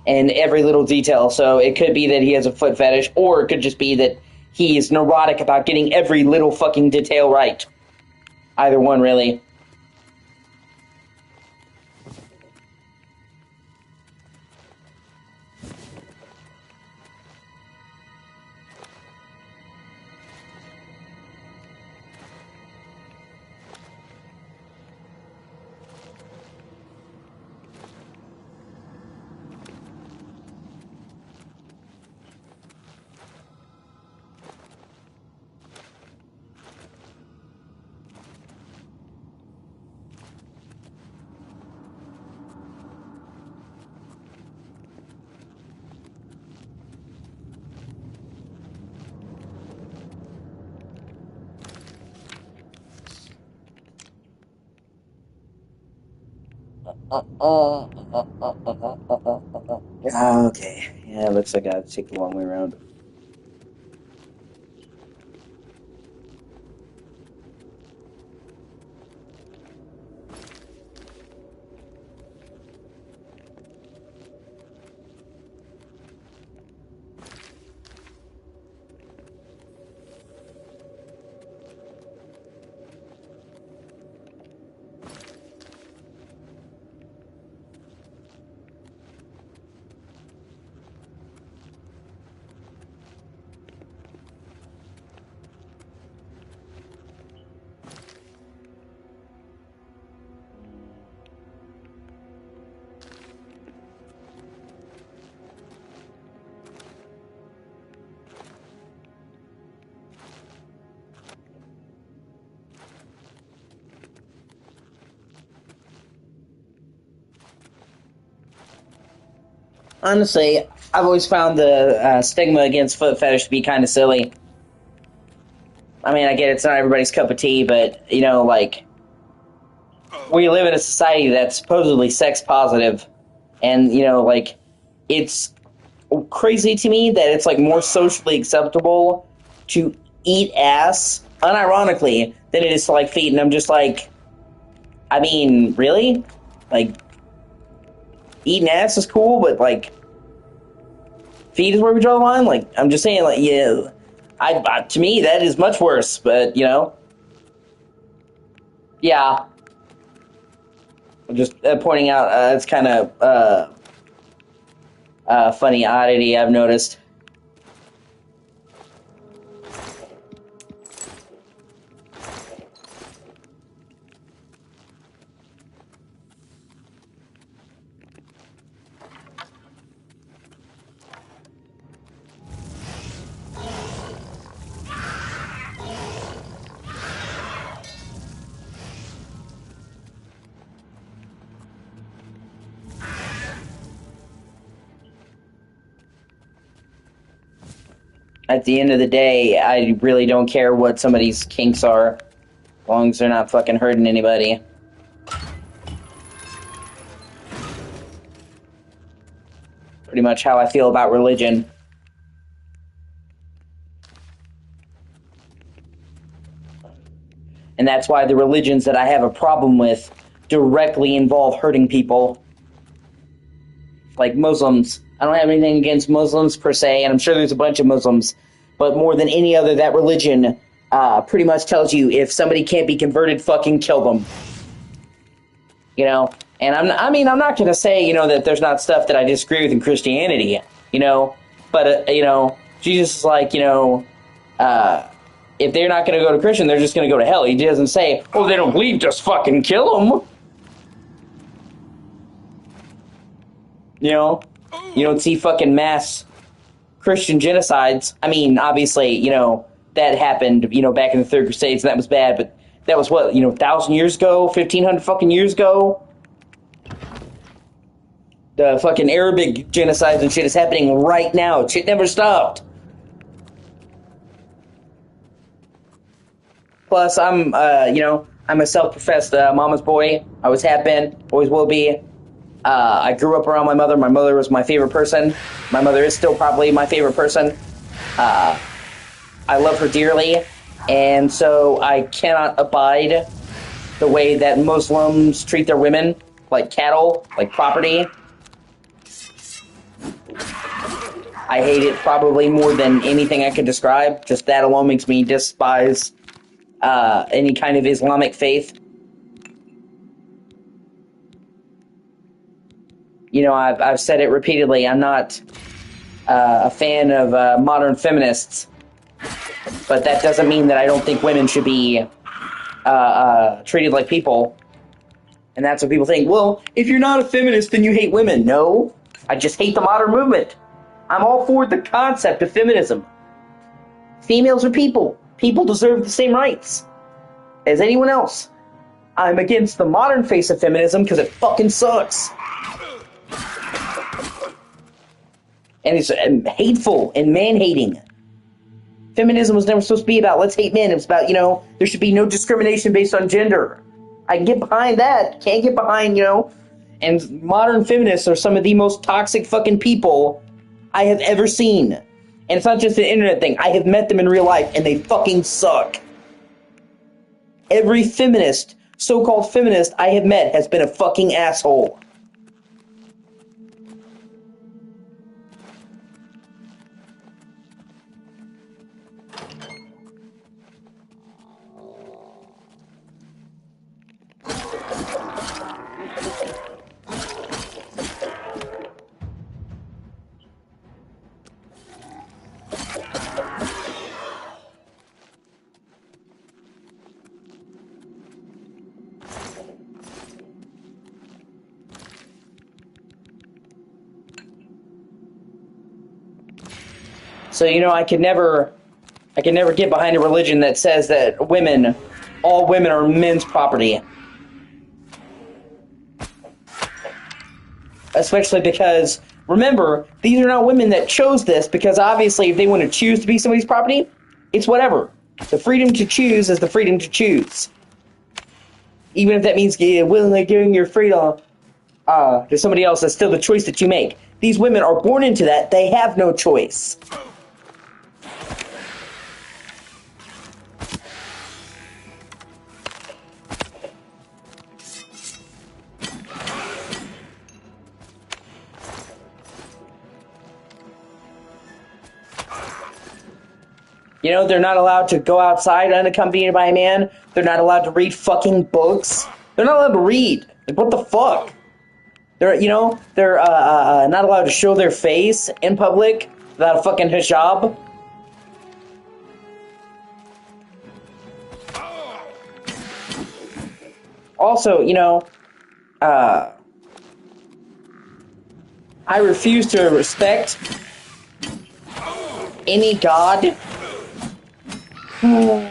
in every little detail. So it could be that he has a foot fetish, or it could just be that he is neurotic about getting every little fucking detail right. Either one, really. Okay. Yeah, looks like I have to take the long way around. Honestly, I've always found the stigma against foot fetish to be kind of silly. I mean, I get it's not everybody's cup of tea, but, you know, like, we live in a society that's supposedly sex positive, and, you know, like, it's crazy to me that it's, like, more socially acceptable to eat ass, unironically, than it is to, like, feet, and I'm just like, I mean, really? Like, eating ass is cool, but, like, feet is where we draw the line? Like, I'm just saying, like, yeah, to me, that is much worse, but, you know, yeah. I'm just pointing out, it's kind of, funny oddity I've noticed. At the end of the day, I really don't care what somebody's kinks are, as long as they're not fucking hurting anybody. Pretty much how I feel about religion. And that's why the religions that I have a problem with directly involve hurting people. Like Muslims. I don't have anything against Muslims per se, and I'm sure there's a bunch of Muslims, but more than any other, that religion pretty much tells you if somebody can't be converted, fucking kill them. You know? And I'm not going to say, you know, that there's not stuff that I disagree with in Christianity, you know? But, you know, Jesus is like, you know, if they're not going to go to Christian, they're just going to go to hell. He doesn't say, oh, they don't believe, just fucking kill them. You know? You don't see fucking mass Christian genocides. I mean, obviously, you know, that happened, you know, back in the Third Crusades, and that was bad, but that was what, you know, 1,000 years ago? 1,500 fucking years ago? The fucking Arabic genocides and shit is happening right now. Shit never stopped. Plus, I'm, you know, I'm a self-professed mama's boy. I always have been, always will be. I grew up around my mother. My mother was my favorite person. My mother is still probably my favorite person. I love her dearly, and so I cannot abide the way that Muslims treat their women, like cattle, like property. I hate it probably more than anything I could describe. Just that alone makes me despise any kind of Islamic faith. You know, I've said it repeatedly. I'm not a fan of modern feminists, but that doesn't mean that I don't think women should be treated like people. And that's what people think. Well, if you're not a feminist, then you hate women. No, I just hate the modern movement. I'm all for the concept of feminism. Females are people. People deserve the same rights as anyone else. I'm against the modern face of feminism because it fucking sucks. And it's hateful and man-hating. Feminism was never supposed to be about let's hate men. It was about, there should be no discrimination based on gender. I can get behind that. Can't get behind, And modern feminists are some of the most toxic fucking people I have ever seen. And it's not just an internet thing. I have met them in real life, and they fucking suck. Every feminist, so-called feminist I have met has been a fucking asshole. So, I could never get behind a religion that says that all women are men's property. Especially because, remember, these are not women that chose this, because obviously if they want to choose to be somebody's property, it's whatever. The freedom to choose is the freedom to choose. Even if that means willingly giving your freedom to somebody else, that's still the choice that you make. These women are born into that. They have no choice. They're not allowed to go outside unaccompanied by a man. They're not allowed to read fucking books. They're not allowed to read. Like, what the fuck? They're not allowed to show their face in public without a fucking hijab. Also, I refuse to respect any god who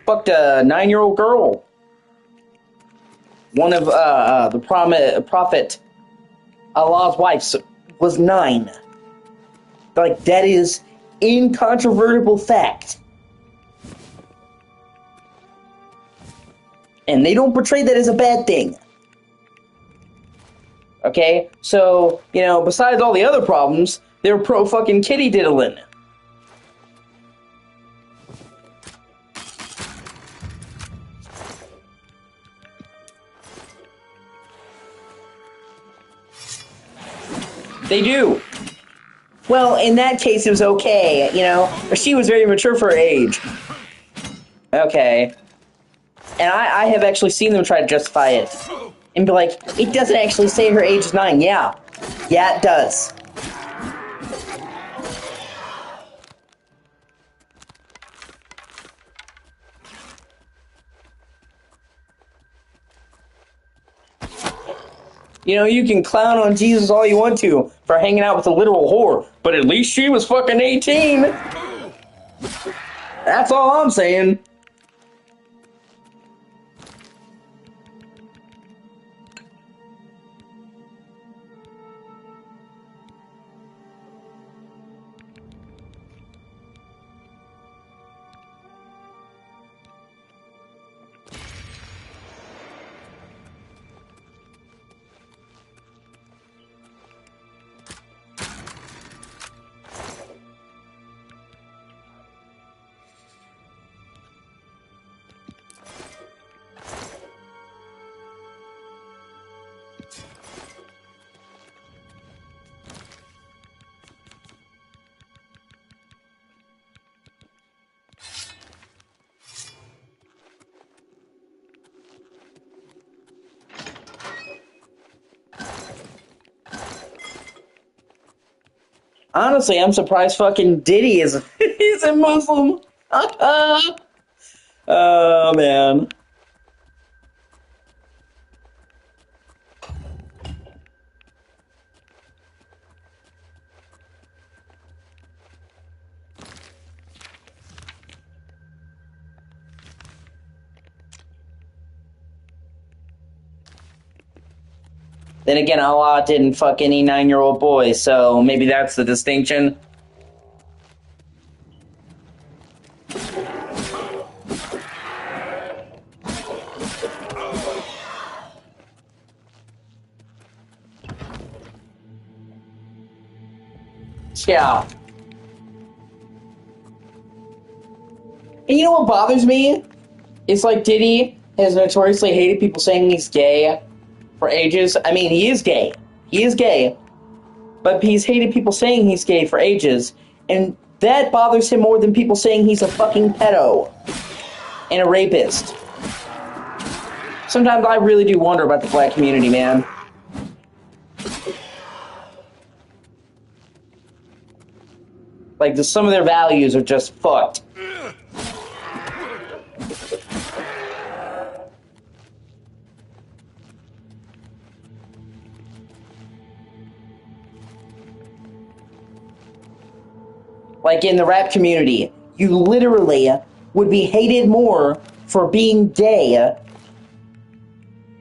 fucked a 9-year-old girl. One of the prophet Allah's wives was 9. Like, that is incontrovertible fact. And they don't portray that as a bad thing. Okay? So, besides all the other problems, they're pro-fucking kitty diddling. They do. Well, in that case, it was okay, She was very mature for her age. Okay. And I have actually seen them try to justify it. And be like, it doesn't actually say her age is 9. Yeah. Yeah, it does. You can clown on Jesus all you want to for hanging out with a literal whore, but at least she was fucking 18. That's all I'm saying. Honestly, I'm surprised fucking Diddy is he's a Muslim. Oh man. Then again, Allah didn't fuck any 9-year-old boy, so maybe that's the distinction. Yeah. And you know what bothers me? It's like Diddy has notoriously hated people saying he's gay for ages. I mean, he is gay. He is gay. But he's hated people saying he's gay for ages. And that bothers him more than people saying he's a fucking pedo and a rapist. Sometimes I really do wonder about the black community, man. Like, some of their values are just fucked. Like, in the rap community, you literally would be hated more for being gay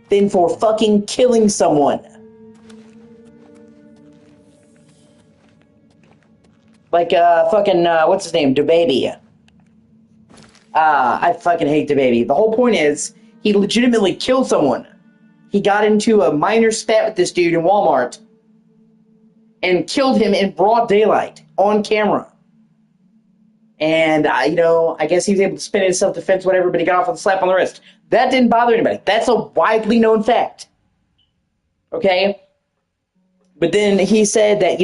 than for fucking killing someone. Like, what's his name? DaBaby. I fucking hate DaBaby. The whole point is, he legitimately killed someone. He got into a minor spat with this dude in Walmart and killed him in broad daylight, on camera. And, I guess he was able to spin it in self-defense, whatever, but he got off with a slap on the wrist. That didn't bother anybody. That's a widely known fact. Okay? But then he said that,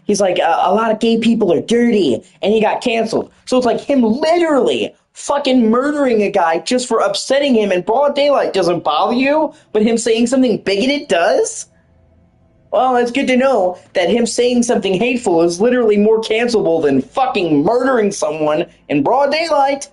he's like, a lot of gay people are dirty, and he got canceled. So it's like him literally fucking murdering a guy just for upsetting him in broad daylight doesn't bother you, but him saying something bigoted does? Well, it's good to know that him saying something hateful is literally more cancelable than fucking murdering someone in broad daylight.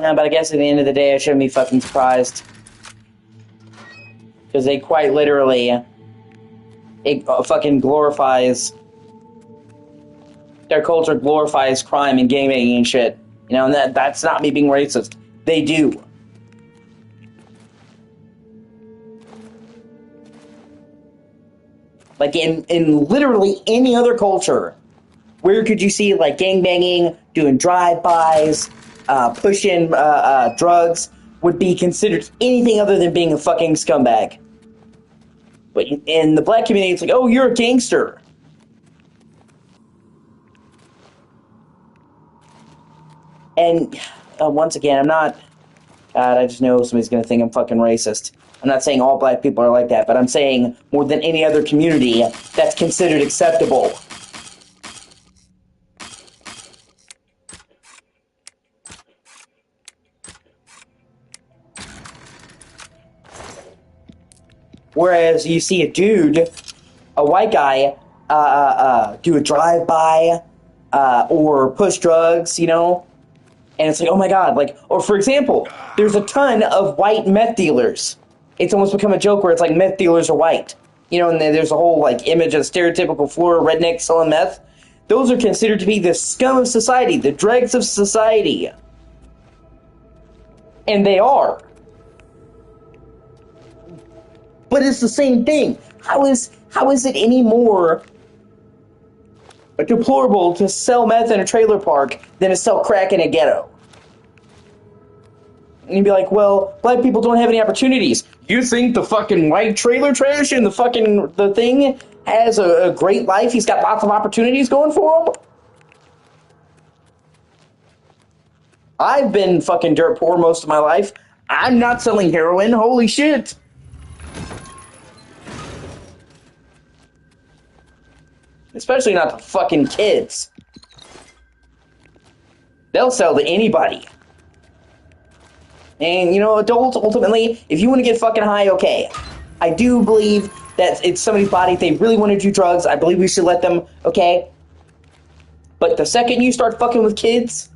Yeah, but I guess at the end of the day, I shouldn't be fucking surprised. Because they quite literally, it fucking glorifies, their culture glorifies crime and gangbanging and shit. And that's not me being racist. They do. Like, in literally any other culture, where could you see, like, gangbanging, doing drive-bys, pushing drugs, would be considered anything other than being a fucking scumbag. But in the black community, it's like, oh, you're a gangster. And once again, I'm not... God, I just know somebody's going to think I'm fucking racist. I'm not saying all black people are like that, but I'm saying more than any other community, that's considered acceptable. Whereas you see a dude, a white guy, do a drive-by, or push drugs, and it's like, oh my god, like, or for example, there's a ton of white meth dealers. It's almost become a joke where it's like meth dealers are white. And there's a whole, like, image of stereotypical Florida redneck selling meth. those are considered to be the scum of society, the dregs of society. And they are. But it's the same thing. How is it any more deplorable to sell meth in a trailer park than to sell crack in a ghetto? And you'd be like, well, black people don't have any opportunities. You think the fucking white trailer trash and the thing has a great life? He's got lots of opportunities going for him? I've been fucking dirt poor most of my life. I'm not selling heroin. Holy shit. Especially not to fucking kids. They'll sell to anybody. And, you know, adults, ultimately, if you want to get fucking high, okay. I do believe that it's somebody's body. If they really want to do drugs, I believe we should let them, okay? But the second you start fucking with kids,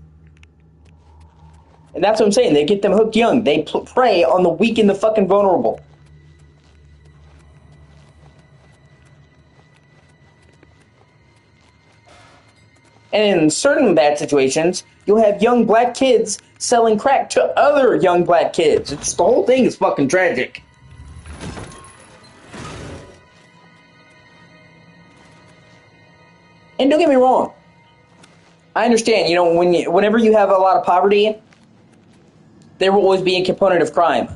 and that's what I'm saying, they get them hooked young. They prey on the weak and the fucking vulnerable. And in certain bad situations, you'll have young black kids selling crack to other young black kids. It's the whole thing is fucking tragic. And don't get me wrong. I understand, you know, whenever you have a lot of poverty, there will always be a component of crime.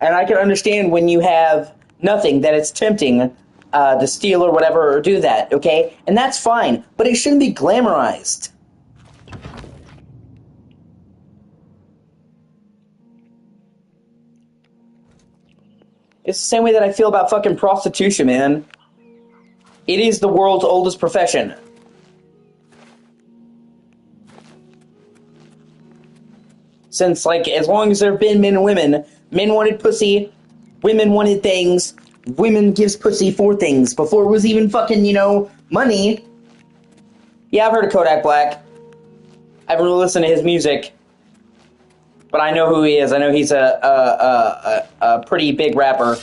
And I can understand when you have nothing that it's tempting to steal or whatever or do that, okay? And that's fine, but it shouldn't be glamorized. It's the same way that I feel about fucking prostitution, man. It is the world's oldest profession. Since, like, as long as there have been men and women, men wanted pussy, women wanted things, women gives pussy for things. Before it was even fucking, you know, money. Yeah, I've heard of Kodak Black. I haven't really listened to his music. But I know who he is. I know he's a pretty big rapper.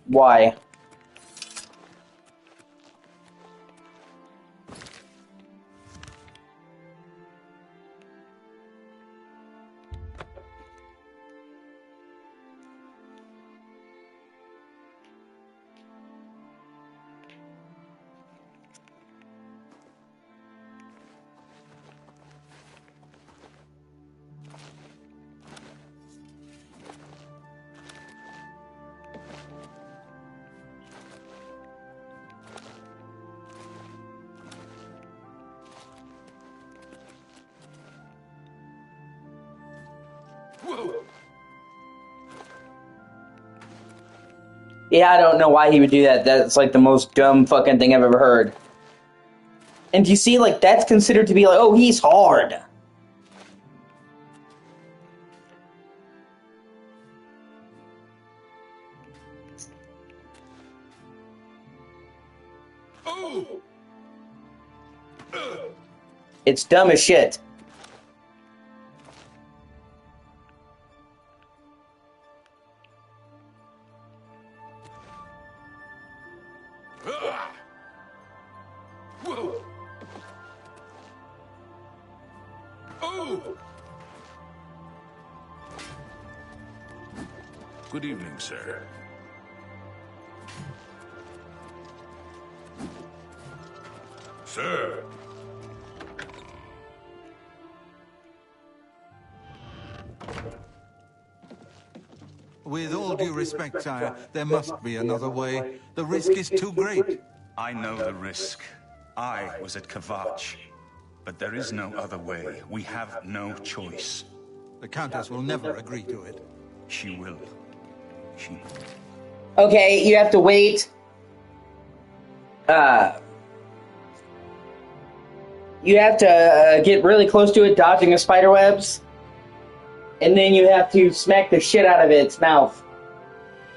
Why? Yeah, I don't know why he would do that. That's like the most dumb fucking thing I've ever heard. And you see, like, that's considered to be like, oh, he's hard. It's dumb as shit. Good evening, sir. Sir. With all due respect, sire, there must be another way. The risk is too great. I know the risk. I was at Kvatch. But there is no other way. We have no choice. The Countess will never agree to it. She will. She... Okay, you have to wait. You have to get really close to it, dodging the spider webs. And then you have to smack the shit out of its mouth.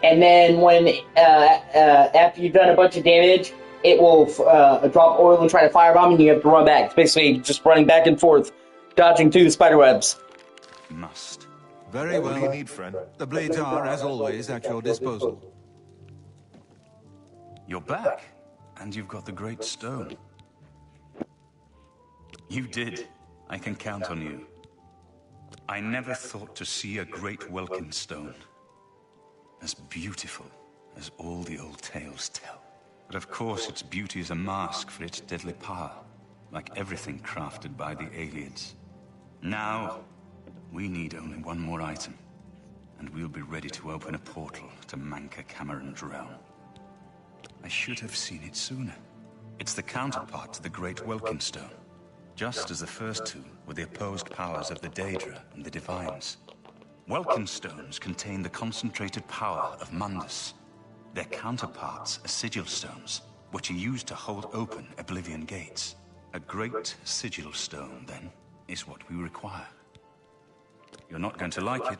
And then when, after you've done a bunch of damage, it will drop oil and try to firebomb, and you have to run back. It's basically just running back and forth Dodging through the spiderwebs. Must. Very well. What do you need, friend? The blades are, as always, at your disposal. You're back, and you've got the great stone. You did. I can count on you. I never thought to see a great Welkin stone. As beautiful as all the old tales tell. But of course, its beauty is a mask for its deadly power, like everything crafted by the aliens. Now, we need only one more item, and we'll be ready to open a portal to Manka Cameron's realm. I should have seen it sooner. It's the counterpart to the Great Welkin Stone, just as the first two were the opposed powers of the Daedra and the Divines. Welkin stones contain the concentrated power of Mundus. Their counterparts are sigil stones, which are used to hold open Oblivion gates. A great sigil stone, then, is what we require. You're not going to like it.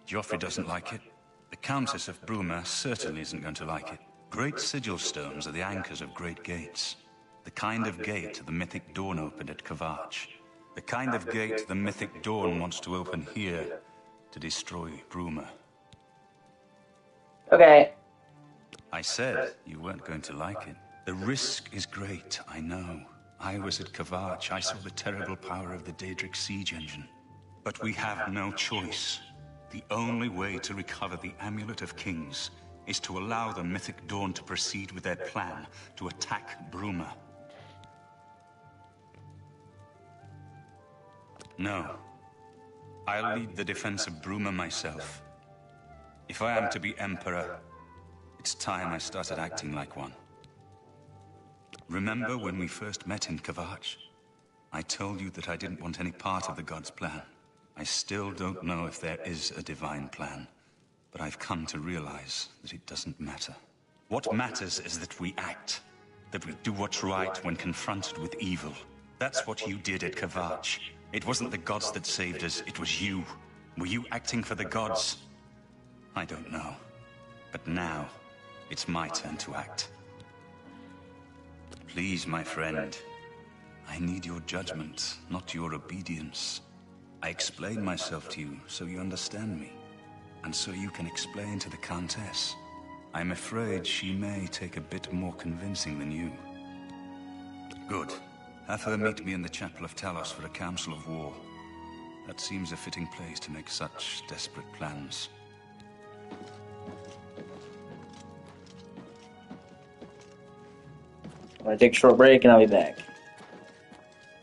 Joffrey doesn't like it. The Countess of Bruma certainly isn't going to like it. Great sigil stones are the anchors of great gates. The kind of gate the mythic Dawn opened at Kvatch. The kind of gate the mythic Dawn wants to open here to destroy Bruma. Okay. I said you weren't going to like it. The risk is great, I know. I was at Kvatch. I saw the terrible power of the Daedric siege engine. But we have no choice. The only way to recover the Amulet of Kings is to allow the mythic Dawn to proceed with their plan to attack Bruma. No. I'll lead the defense of Bruma myself. If I am to be Emperor, it's time I started acting like one. Remember when we first met in Kvatch? I told you that I didn't want any part of the God's plan. I still don't know if there is a divine plan, but I've come to realize that it doesn't matter. What matters is that we act, that we do what's right when confronted with evil. That's what you did at Kvatch. It wasn't the gods that saved us, it was you. Were you acting for the gods? I don't know. But now, it's my turn to act. Please, my friend, I need your judgment, not your obedience. I explain myself to you so you understand me, and so you can explain to the Countess. I'm afraid she may take a bit more convincing than you. Good. Have her meet me in the Chapel of Talos for a council of war. That seems a fitting place to make such desperate plans. I'm gonna take a short break and I'll be back.